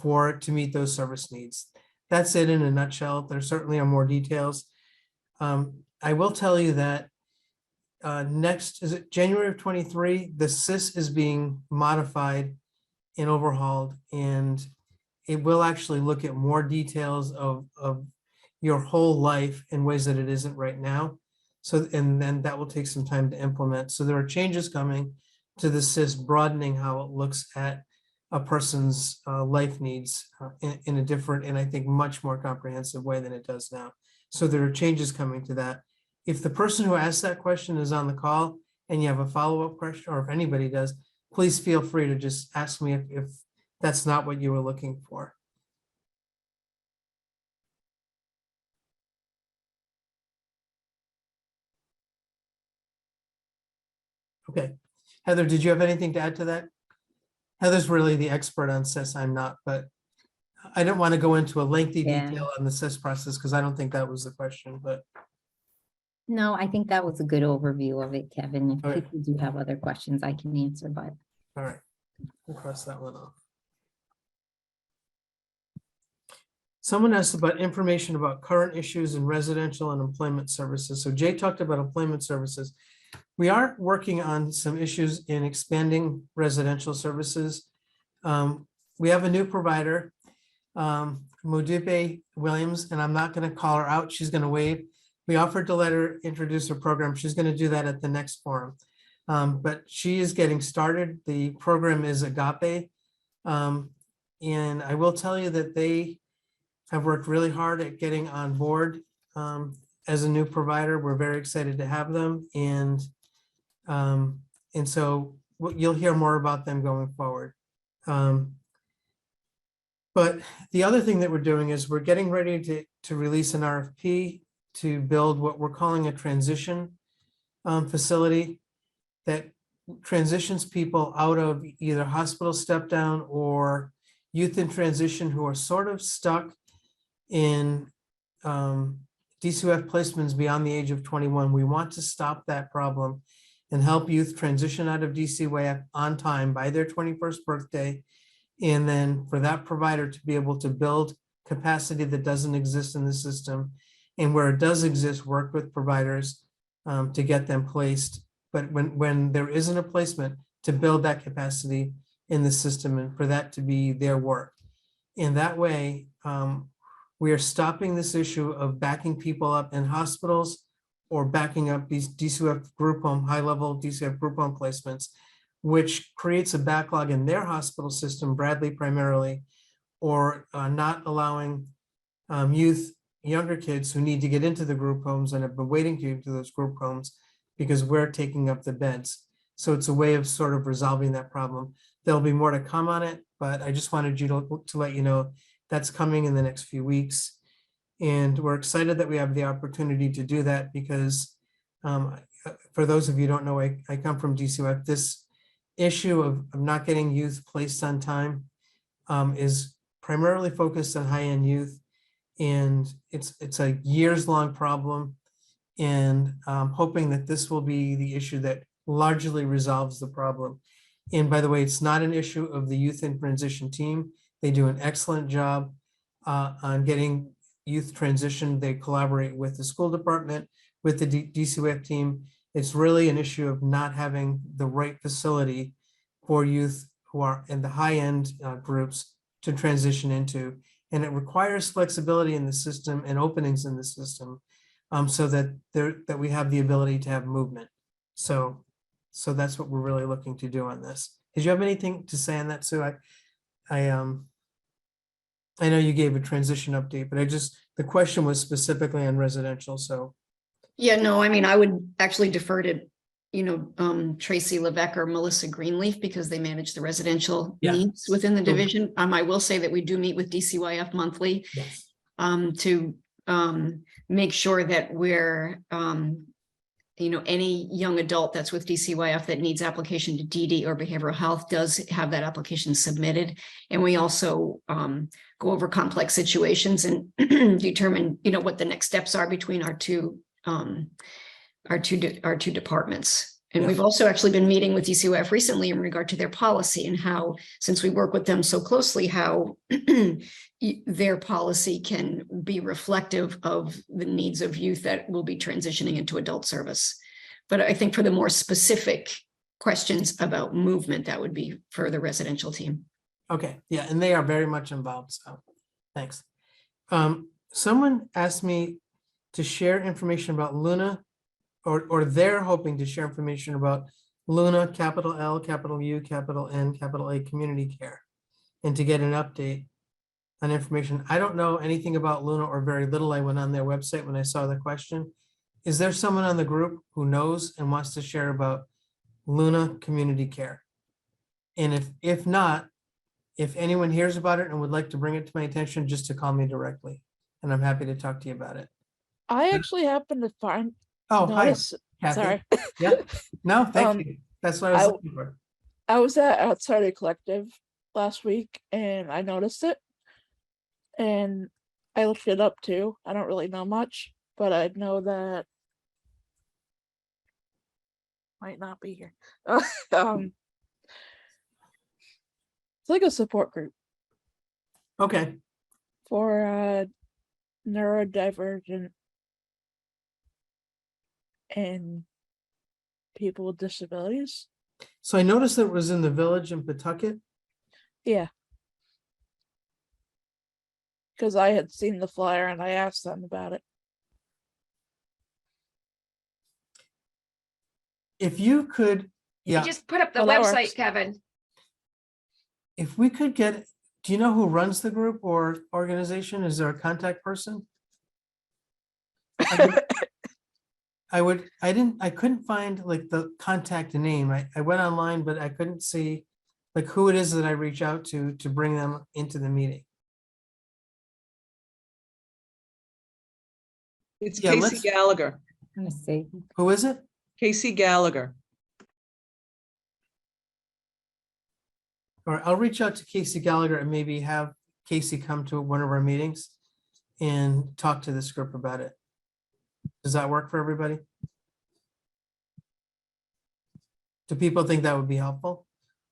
for it to meet those service needs. That's it in a nutshell. There certainly are more details. I will tell you that next, is it January of 23, the CIS is being modified and overhauled, and it will actually look at more details of your whole life in ways that it isn't right now. So, and then that will take some time to implement. So there are changes coming to the CIS, broadening how it looks at a person's life needs in a different, and I think much more comprehensive way than it does now. So there are changes coming to that. If the person who asked that question is on the call and you have a follow-up question, or if anybody does, please feel free to just ask me if that's not what you were looking for. Okay, Heather, did you have anything to add to that? Heather's really the expert on CIS, I'm not, but I don't want to go into a lengthy detail on the CIS process because I don't think that was the question, but. No, I think that was a good overview of it, Kevin. If Okay. people do have other questions, I can answer, but. All right, we'll cross that one off. Someone asked about information about current issues in residential and employment services. So Jay talked about employment services. We are working on some issues in expanding residential services. We have a new provider, Modupe Williams, and I'm not going to call her out. She's going to waive. We offered to let her introduce her program. She's going to do that at the next forum. But she is getting started. The program is Agape. And I will tell you that they have worked really hard at getting on board as a new provider. We're very excited to have them. And so you'll hear more about them going forward. But the other thing that we're doing is we're getting ready to release an RFP to build what we're calling a transition facility that transitions people out of either hospital step down or youth in transition who are sort of stuck in DCUF placements beyond the age of 21. We want to stop that problem and help youth transition out of DCUF on time by their 21st birthday. And then for that provider to be able to build capacity that doesn't exist in the system, and where it does exist, work with providers to get them placed. But when there isn't a placement, to build that capacity in the system and for that to be their work. In that way, we are stopping this issue of backing people up in hospitals or backing up these DCUF group home, high-level DCUF group home placements, which creates a backlog in their hospital system, Bradley primarily, or not allowing younger kids who need to get into the group homes and have been waiting to get into those group homes because we're taking up the beds. So it's a way of sort of resolving that problem. There'll be more to come on it, but I just wanted you to let you know that's coming in the next few weeks. And we're excited that we have the opportunity to do that because for those of you who don't know, I come from DCUF. This issue of not getting youth placed on time is primarily focused on high-end youth. And it's a years-long problem. And hoping that this will be the issue that largely resolves the problem. And by the way, it's not an issue of the youth in transition team. They do an excellent job on getting youth transition. They collaborate with the school department, with the DCUF team. It's really an issue of not having the right facility for youth who are in the high-end groups to transition into. And it requires flexibility in the system and openings in the system so that we have the ability to have movement. So that's what we're really looking to do on this. Did you have anything to say on that, Sue? I know you gave a transition update, but the question was specifically on residential, so. Yeah, no, I mean, I would actually defer to, Tracy Levesque or Melissa Greenleaf because they manage the residential Yeah. needs within the Cool. division. I will say that we do meet with DCYF monthly Yes. to make sure that we're, any young adult that's with DCYF that needs application to DD or behavioral health does have that application submitted. And we also go over complex situations and determine, what the next steps are between our two departments. And we've also actually been meeting with DCYF recently in regard to their policy and how, since we work with them so closely, how their policy can be reflective of the needs of youth that will be transitioning into adult service. But I think for the more specific questions about movement, that would be for the residential team. Okay, yeah, and they are very much involved, so thanks. Someone asked me to share information about Luna, or they're hoping to share information about Luna, capital L, capital U, capital N, capital A community care, and to get an update on information. I don't know anything about Luna or very little. I went on their website when I saw the question. Is there someone on the group who knows and wants to share about Luna community care? And if not, if anyone hears about it and would like to bring it to my attention, just to call me directly, and I'm happy to talk to you about it. I actually happened to find. Oh, notice, hi, Kathy. sorry. Yeah, no, thank you. That's what I was looking for. I was at Outsider Collective last week and I noticed it. And I looked it up too. I don't really know much, but I know that might not be here. It's like a support group Okay, for neurodivergent and people with disabilities. so I noticed that it was in the village in Pawtucket. Yeah. Because I had seen the flyer and I asked them about it. If you could, yeah, Just put up the Well, that website, works. Kevin. if we could get, do you know who runs the group or organization? Is there a contact person? I couldn't find like the contact name. I went online, but I couldn't see like who it is that I reach out to bring them into the meeting. It's Yeah, Casey let's- Gallagher. Let me see. Who is it? Casey Gallagher. Or I'll reach out to Casey Gallagher and maybe have Casey come to one of our meetings and talk to this group about it. Does that work for everybody? Do people think that would be helpful?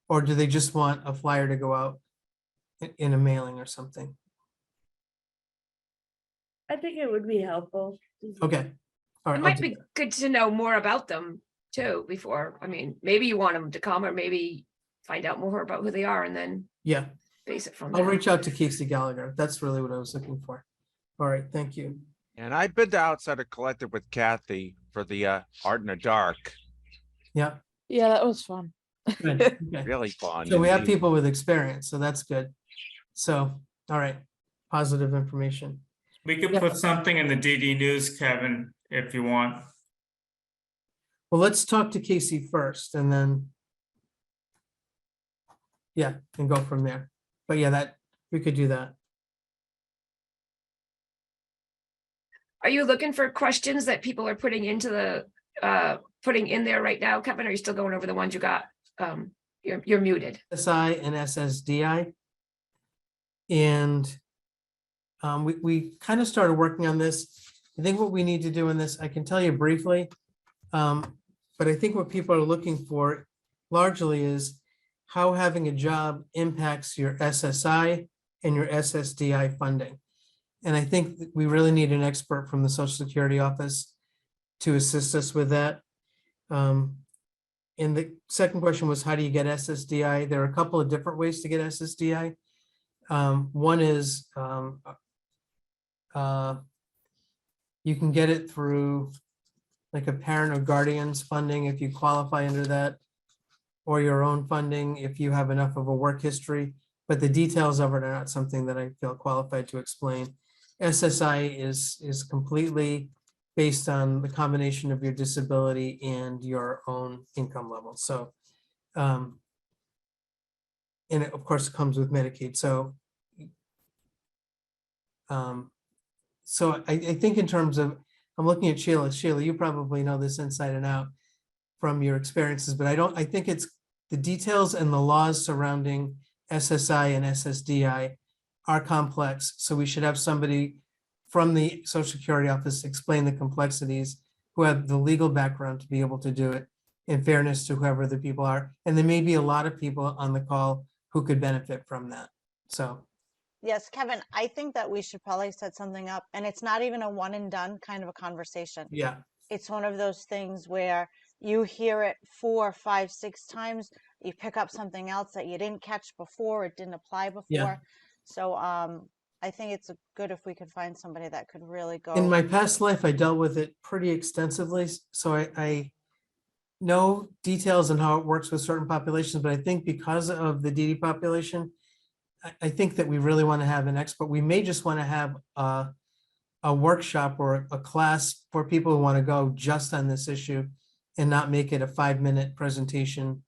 Or do they just want a flyer to go out in a mailing or something? I think it would be helpful. Okay. All It right. I'll might do be that. good to know more about them too before, maybe you want them to come or maybe find out more about who they are and then Yeah, base it from I'll there. reach out to Casey Gallagher. That's really what I was looking for. All right, thank you. And I've been to Outsider Collective with Kathy for the Art in the Dark. Yeah. Yeah, that was fun. Good. Okay. Really fun. So we have indeed. people with experience, so that's good. So, all right, positive information. We could Yeah. put something in the DD News, Kevin, if you want. Well, let's talk to Casey first and then. Yeah, and go from there. But yeah, we could do that. Are you looking for questions that people are putting into the, putting in there right now, Kevin? Or are you still going over the ones you got? You're muted. SI and SSDI. And we kind of started working on this. I think what we need to do in this, I can tell you briefly. But I think what people are looking for largely is how having a job impacts your SSI and your SSDI funding. And I think that we really need an expert from the Social Security office to assist us with that. And the second question was, how do you get SSDI? There are a couple of different ways to get SSDI. One is you can get it through like a parent or guardian's funding if you qualify under that, or your own funding if you have enough of a work history. But the details of it are not something that I feel qualified to explain. SSI is completely based on the combination of your disability and your own income level. So, and it, of course, comes with Medicaid. So, I think in terms of, I'm looking at Sheila. Sheila, you probably know this inside and out from your experiences, but I think it's the details and the laws surrounding SSI and SSDI are complex. So we should have somebody from the Social Security office explain the complexities, who have the legal background to be able to do it, in fairness to whoever the people are. And there may be a lot of people on the call who could benefit from that. So. Yes, Kevin, I think that we should probably set something up, and it's not even a one and done kind of a conversation. Yeah. It's one of those things where you hear it 4, 5, 6 times, you pick up something else that you didn't catch before, it didn't apply before. Yeah. So I think it's good if we could find somebody that could really go. In my past life, I dealt with it pretty extensively. So I know details on how it works with certain populations, but I think because of the DD population, I think that we really want to have an expert. We may just want to have a workshop or a class for people who want to go just on this issue and not make it a 5-minute presentation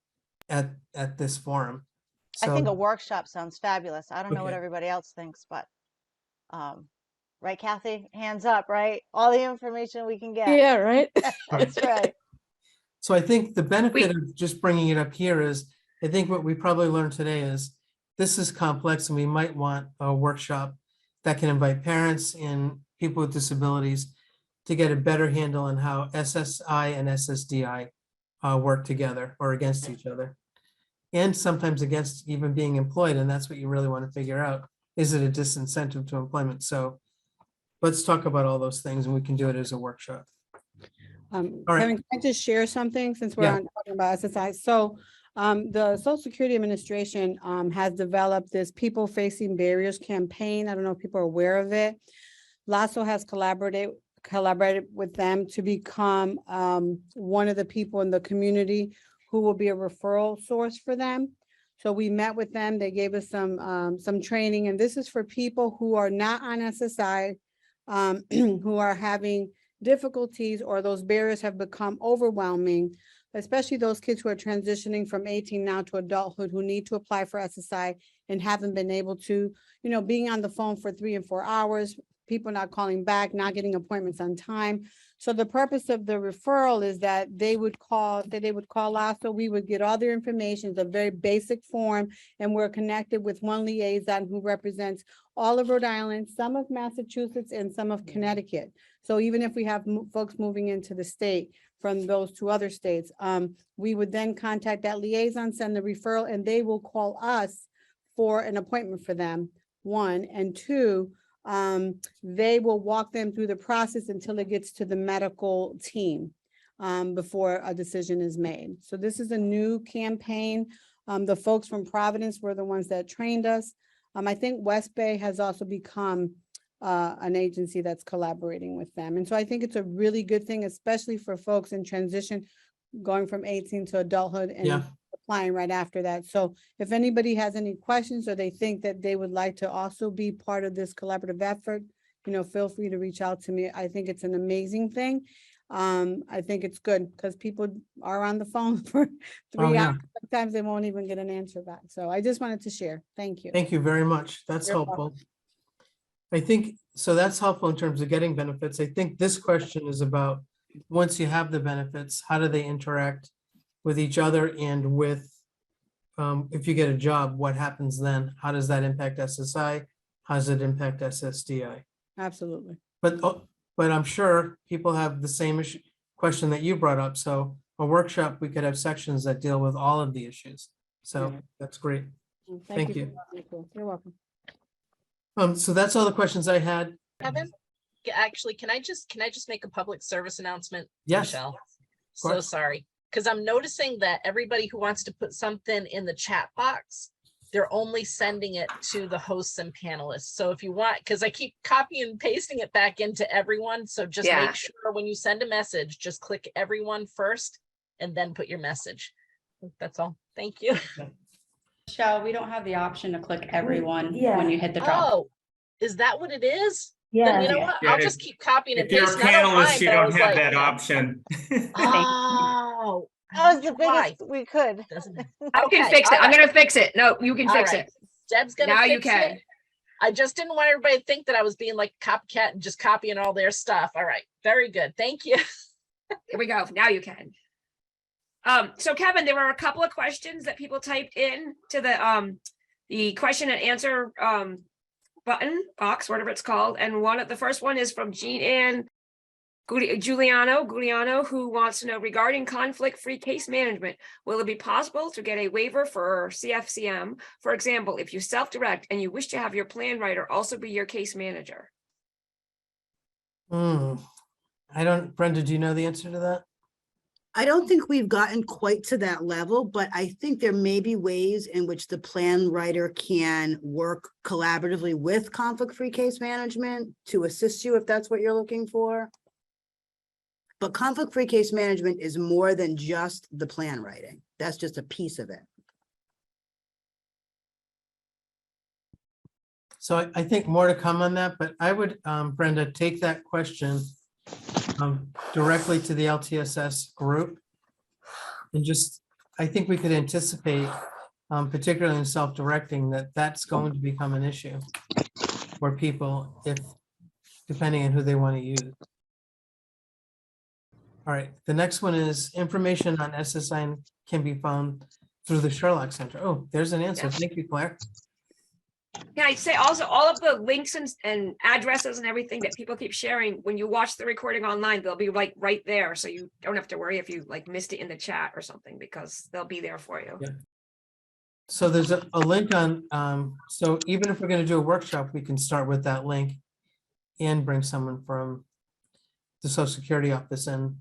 at this forum. So, I think a workshop sounds fabulous. I don't know what Okay. everybody else thinks, but right, Kathy? Hands up, right? All the information we can get. Yeah, right. That's right. So I think the benefit of just bringing it up here is, I think what we probably learned today is this is complex, and we might want a workshop that can invite parents and people with disabilities to get a better handle on how SSI and SSDI work together or against each other. And sometimes against even being employed. And that's what you really want to figure out. Is it a disincentive to employment? So let's talk about all those things, and we can do it as a workshop. All right. Kevin, can I just share something since we're Yeah. on talking about SSI? So the Social Security Administration has developed this People Facing Barriers campaign. I don't know if people are aware of it. LASSO has collaborated with them to become one of the people in the community who will be a referral source for them. So we met with them. They gave us some training, and this is for people who are not on SSI, who are having difficulties, or those barriers have become overwhelming, especially those kids who are transitioning from 18 now to adulthood, who need to apply for SSI and haven't been able to, being on the phone for 3 and 4 hours, people not calling back, not getting appointments on time. So the purpose of the referral is that they would call us, so we would get all their information. It's a very basic form, and we're connected with one liaison who represents all of Rhode Island, some of Massachusetts, and some of Connecticut. So even if we have folks moving into the state from those 2 other states, we would then contact that liaison, send the referral, and they will call us for an appointment for them, 1, and 2, they will walk them through the process until it gets to the medical team before a decision is made. So this is a new campaign. The folks from Providence were the ones that trained us. I think West Bay has also become an agency that's collaborating with them. And so I think it's a really good thing, especially for folks in transition, going from 18 to adulthood and applying right after that. So if anybody has any questions, or they think that they would like to also be part of this collaborative effort, feel free to reach out to me. I think it's an amazing thing. I think it's good because people are on the phone for Oh, 3 yeah. hours. Sometimes they won't even get an answer back. So I just wanted to share. Thank you. Thank you very much. That's You're helpful. I think, so that's helpful in terms of getting benefits. I think this question is about, once you have the benefits, how do they interact with each other and with, if you get a job, what happens then? How does that impact SSI? How does it impact SSDI? Absolutely. But I'm sure people have the same issue, question that you brought up. So a workshop, we could have sections that deal with all of the issues. So that's great. Thank you. You're welcome. So that's all the questions I had. Kevin, actually, can I just make a public service announcement? Yes, Michelle, so course. sorry, because I'm noticing that everybody who wants to put something in the chat box, they're only sending it to the hosts and panelists. So if you want, because I keep copying and pasting it back into everyone, so just Yeah. make sure when you send a message, just click everyone first and then put your message. That's all. Thank you. Michelle, we don't have the option to click everyone when you hit the drop. Oh, is that what it is? Then you know what? Yeah, I'll just keep copying and If you're a pasting. I don't panelist, mind, you but I don't was have like, that option. oh, That was the why? biggest we could. I can Okay, fix it. all I'm right. gonna fix it. No, you can All fix right. it. Deb's gonna Now you fix can. it. I just didn't want everybody to think that I was being like a copycat and just copying all their stuff. All right, very good. Thank you. Here we go. Now you can. So Kevin, there were a couple of questions that people typed in to the question and answer button box, whatever it's called. And the first one is from Jean Ann Giuliano, who wants to know regarding conflict-free case management, will it be possible to get a waiver for CFCM? For example, if you self-direct and you wish to have your plan writer also be your case manager. Brenda, do you know the answer to that? I don't think we've gotten quite to that level, but I think there may be ways in which the plan writer can work collaboratively with conflict-free case management to assist you if that's what you're looking for. But conflict-free case management is more than just the plan writing. That's just a piece of it. So I think more to come on that, but I would, Brenda, take that question directly to the LTSS group. And just, I think we could anticipate, particularly in self-directing, that that's going to become an issue for people, depending on who they want to use. All right, the next one is information on SSI can be found through the Sherlock Center. Oh, there's an answer. Yes. Thank you, Claire. Can I say also all of the links and addresses and everything that people keep sharing, when you watch the recording online, they'll be like right there. So you don't have to worry if you like missed it in the chat or something, because they'll be there for you. Yeah. So there's a link on, so even if we're going to do a workshop, we can start with that link and bring someone from the Social Security office in.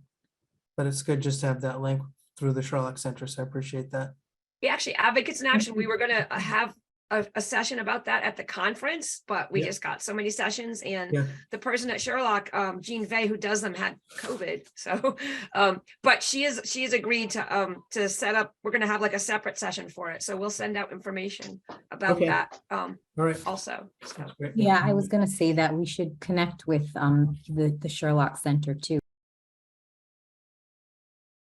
But it's good just to have that link through the Sherlock Center. So I appreciate that. We actually, Advocates in Action, we were going to have a session about that at the conference, but we just got so many sessions, and the person at Sherlock, Jean Vey, who does them, had COVID. So, but she has agreed to set up, we're going to have like a separate session for it. So we'll send out information about that All right. also. So. Yeah, I was gonna say that we should connect with the Sherlock Center too.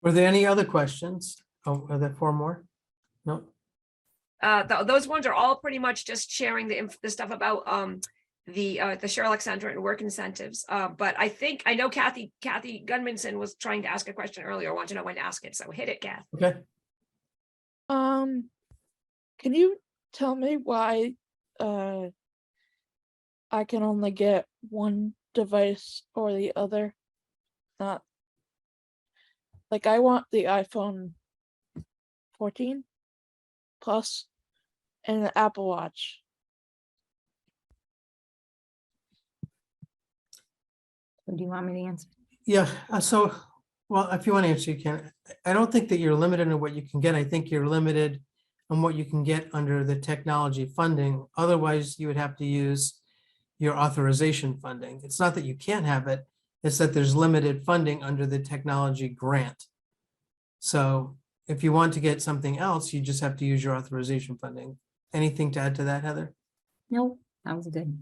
Were there any other questions? Oh, are there 4 more? No. Those ones are all pretty much just sharing the stuff about the Sherlock Center and work incentives. But I know Kathy Gunmanson was trying to ask a question earlier. I want to know when to ask it. So hit it, Kath. Okay. Can you tell me why I can only get one device or the other? Not like I want the iPhone 14 Plus and the Apple Watch. Do you want me to answer? Yeah, so, well, if you want to answer, you can. I don't think that you're limited in what you can get. I think you're limited on what you can get under the technology funding. Otherwise, you would have to use your authorization funding. It's not that you can't have it, it's that there's limited funding under the technology grant. So if you want to get something else, you just have to use your authorization funding. Anything to add to that, Heather? No, that was good.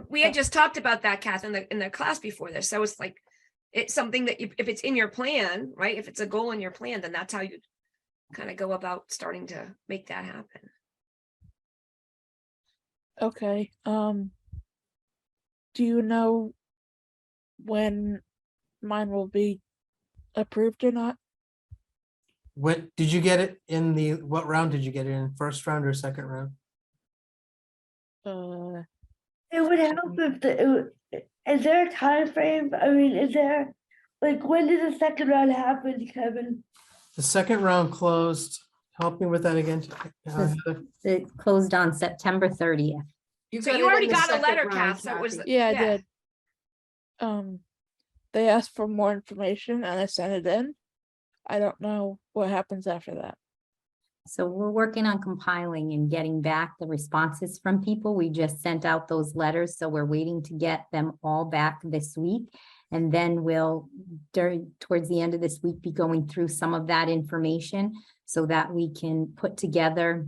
We had just talked about that, Kath, in the class before this. So it's like, it's something that if it's in your plan, right? If it's a goal in your plan, then that's how you kind of go about starting to make that happen. Okay. Do you know when mine will be approved or not? What, did you get it in what round did you get it in? First round or second round? It would help if is there a time frame? I mean, is there, like, when did the second round happen, Kevin? The second round closed. Help me with that again. Heather. It closed on September 30th. So you already got a letter, Kath, so it was. Yeah, I did. They asked for more information and I sent it in. I don't know what happens after that. So we're working on compiling and getting back the responses from people. We just sent out those letters, so we're waiting to get them all back this week. And then we'll, towards the end of this week, be going through some of that information so that we can put together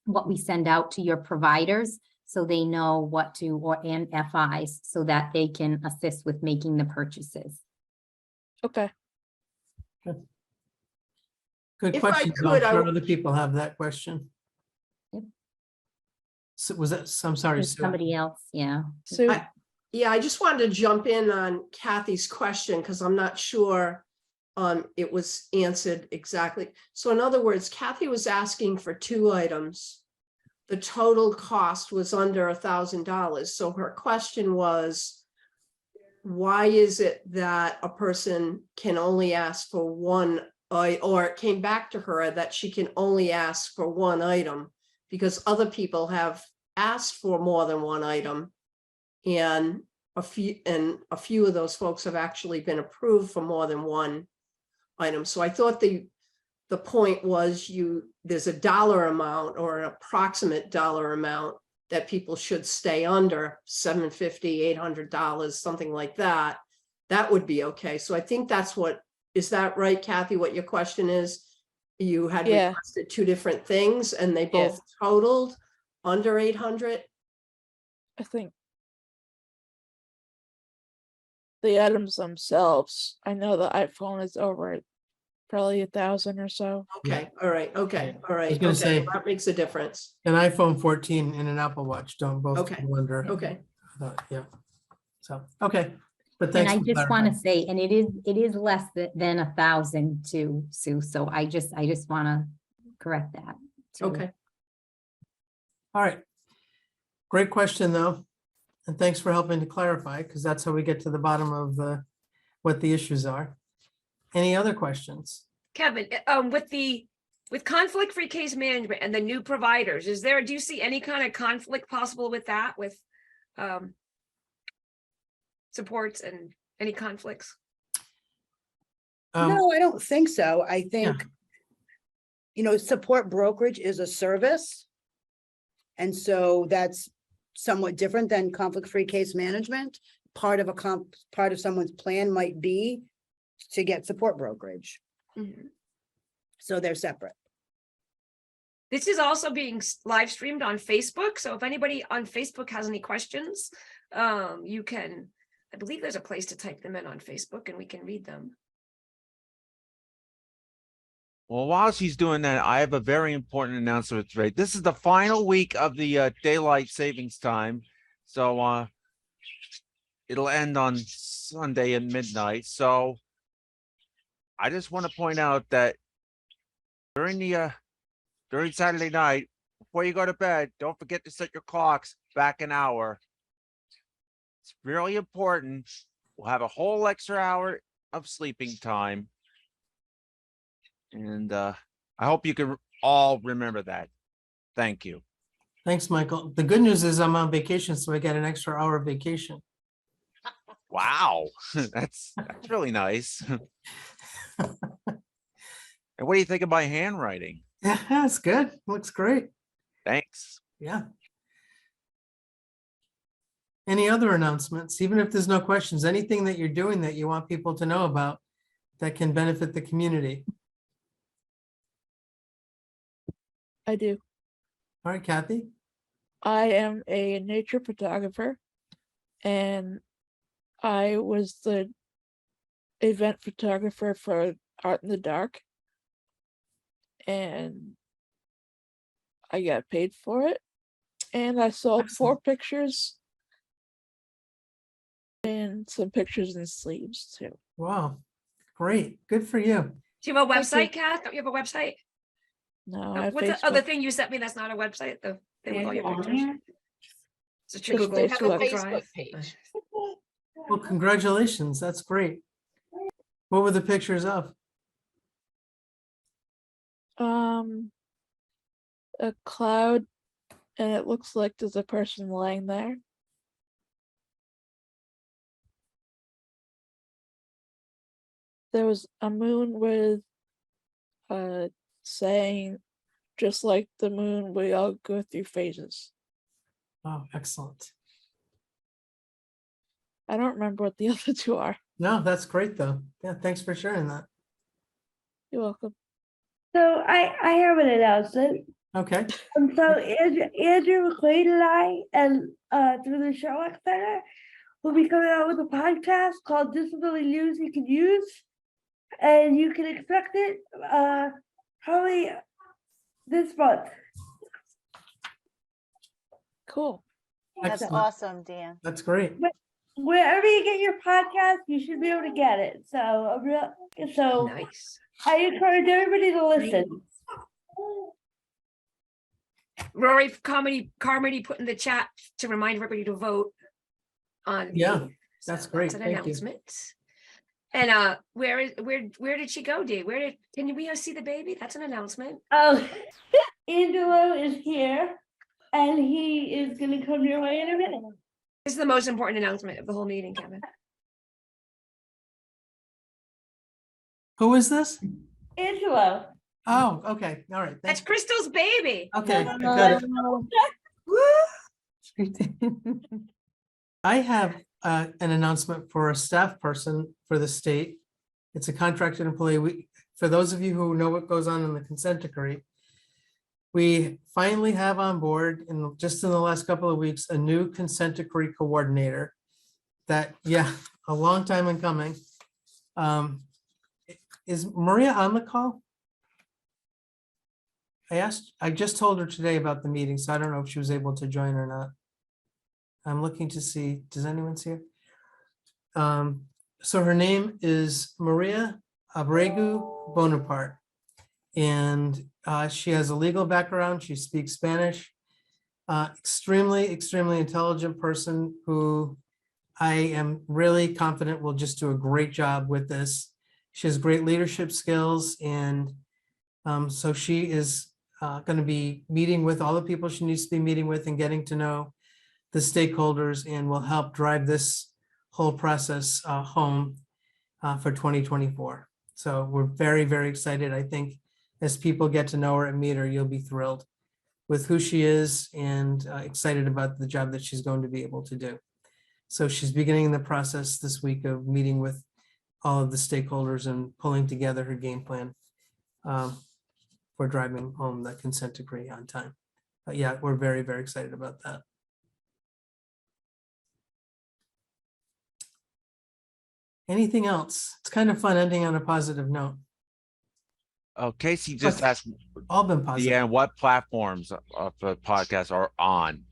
what we send out to your providers so they know what to, and FIs, so that they can assist with making the purchases. Okay. Good If I question. could, I'm sure other people have that question. Yep. So was that, I'm sorry, There's Sue. somebody else, yeah. So Yeah, I just wanted to jump in on Kathy's question because I'm not sure it was answered exactly. So in other words, Kathy was asking for 2 items. The total cost was under $1,000. So her question was, why is it that a person can only ask for one, or it came back to her that she can only ask for 1 item because other people have asked for more than 1 item. And a few of those folks have actually been approved for more than 1 item. So I thought the point was there's a dollar amount or an approximate dollar amount that people should stay under, $750, $800, something like that. That would be okay. So I think that's what, is that right, Kathy, what your question is? You had requested 2 different things and they both totaled under 800? I think the items themselves, I know the iPhone is over probably 1,000 or so. Okay, all right, okay, all right. I was gonna say, well, that makes a difference. an iPhone 14 and an Apple Watch don't both Okay, go under. okay. Yeah. So, okay. But And thanks. I for just want to clarifying. say, and it is less than 1,000 too, Sue. So I just want to correct that. too. Okay. All right. Great question, though. And thanks for helping to clarify, because that's how we get to the bottom of what the issues are. Any other questions? Kevin, with conflict-free case management and the new providers, do you see any kind of conflict possible with that, with supports and any conflicts? No, I don't think so. I think, support brokerage is a service. And so that's somewhat different than conflict-free case management. Part of someone's plan might be to get support brokerage. Mhm. So they're separate. This is also being live streamed on Facebook. So if anybody on Facebook has any questions, you can, I believe there's a place to type them in on Facebook and we can read them. Well, while she's doing that, I have a very important announcement today. This is the final week of the daylight savings time. So it'll end on Sunday at midnight. So I just want to point out that during Saturday night, before you go to bed, don't forget to set your clocks back an hour. It's really important. We'll have a whole extra hour of sleeping time. And I hope you can all remember that. Thank you. Thanks, Michael. The good news is I'm on vacation, so I get an extra hour of vacation. Wow, that's really nice. And what do you think of my handwriting? Yeah, that's good. Looks great. Thanks. Yeah. Any other announcements, even if there's no questions, anything that you're doing that you want people to know about that can benefit the community? I do. All right, Kathy. I am a nature photographer and I was the event photographer for Art in the Dark, and I got paid for it, and I sold 4 pictures and some pictures and sleeves too. Wow, great, good for you. Do you have a Thank you. website, Kath? Don't you have a website? No, I have What's the other Facebook. thing you sent me that's not a website? The thing with all your On pictures? here? It's just your Just Google. We have a Facebook. Facebook Drive. page. Well, congratulations, that's great. What were the pictures of? A cloud, and it looks like there's a person laying there. There was a moon with saying, just like the moon, we all go through phases. Oh, excellent. I don't remember what the other 2 are. No, that's great though. Yeah, thanks for sharing that. You're welcome. So I have an announcement. Okay, So Andrew McQuaid and I, and through the Sherlock Center, will be coming out with a podcast called Disability News You Can Use. And you can expect it probably this month. Cool. That's excellent. awesome, Dan. That's great. Wherever you get your podcast, you should be able to get it. So Nice. I encourage everybody to listen. Rory, Carmody put in the chat to remind everybody to vote on. Yeah, me. that's So great. an Thank you. announcement. And where did she go, Dee? Can we see the baby? That's an announcement. Oh, Angelo is here, and he is going to come your way in a minute. This is the most important announcement of the whole meeting, Kevin. Who is this? Angelo. Oh, okay, all right. That's Thank Crystal's baby. Okay, I got it. I have an announcement for a staff person for the state. It's a contracted employee. For those of you who know what goes on in the consent decree, we finally have on board just in the last couple of weeks, a new consent decree coordinator that, yeah, a long time in coming. Is Maria on the call? I just told her today about the meeting, so I don't know if she was able to join or not. I'm looking to see, does anyone see her? So her name is Maria Abregu Bonaparte. And she has a legal background. She speaks Spanish. Extremely intelligent person who I am really confident will just do a great job with this. She has great leadership skills, and so she is going to be meeting with all the people she needs to be meeting with and getting to know the stakeholders, and will help drive this whole process home for 2024. So we're very excited. I think as people get to know her and meet her, you'll be thrilled with who she is, and excited about the job that she's going to be able to do. So she's beginning the process this week of meeting with all of the stakeholders and pulling together her game plan for driving home the consent decree on time. But yeah, we're very excited about that. Anything else? It's kind of fun ending on a positive note. Oh, Casey just Okay. asked, All been positive. yeah, what platforms of the podcast are on?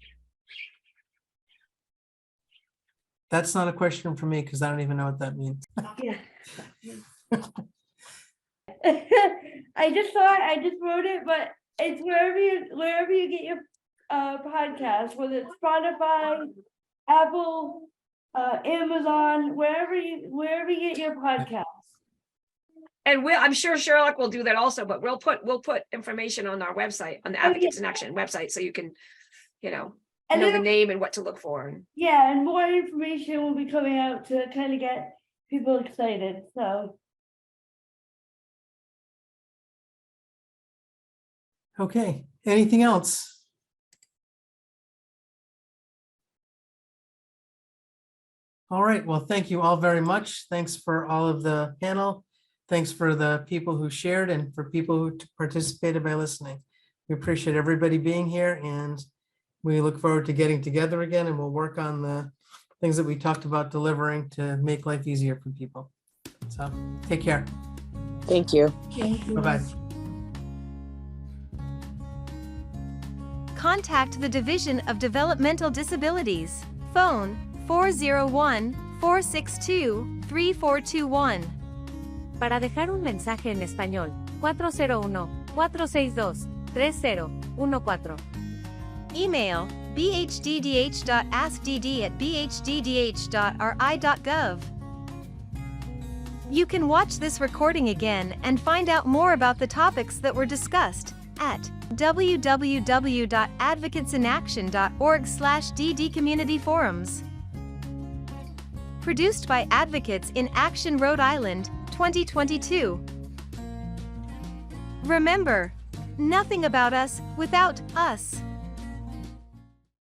That's not a question for me because I don't even know what that means. Yeah. I just wrote it, but it's wherever you get your podcast, whether it's Spotify, Apple, Amazon, wherever you get your podcast. And I'm sure Sherlock will do that also, but we'll put information on our website, on the Advocates in Action website, so you can, know the name and what to look for. Yeah, and more information will be coming out to kind of get people excited. So. Okay, anything else? All right, well, thank you all very much. Thanks for all of the panel. Thanks for the people who shared and for people who participated by listening. We appreciate everybody being here, and we look forward to getting together again, and we'll work on the things that we talked about delivering to make life easier for people. So take care. Thank you. Bye-bye. Contact the Division of Developmental Disabilities. Phone 401-462-3421. Para dejar un mensaje en español, 401-462-3014. Email bhddh.askdd@bhddh.ri.gov. You can watch this recording again and find out more about the topics that were discussed at www.advocatesinaction.org/DD Community Forums. Produced by Advocates in Action Rhode Island, 2022. Remember, nothing about us without us.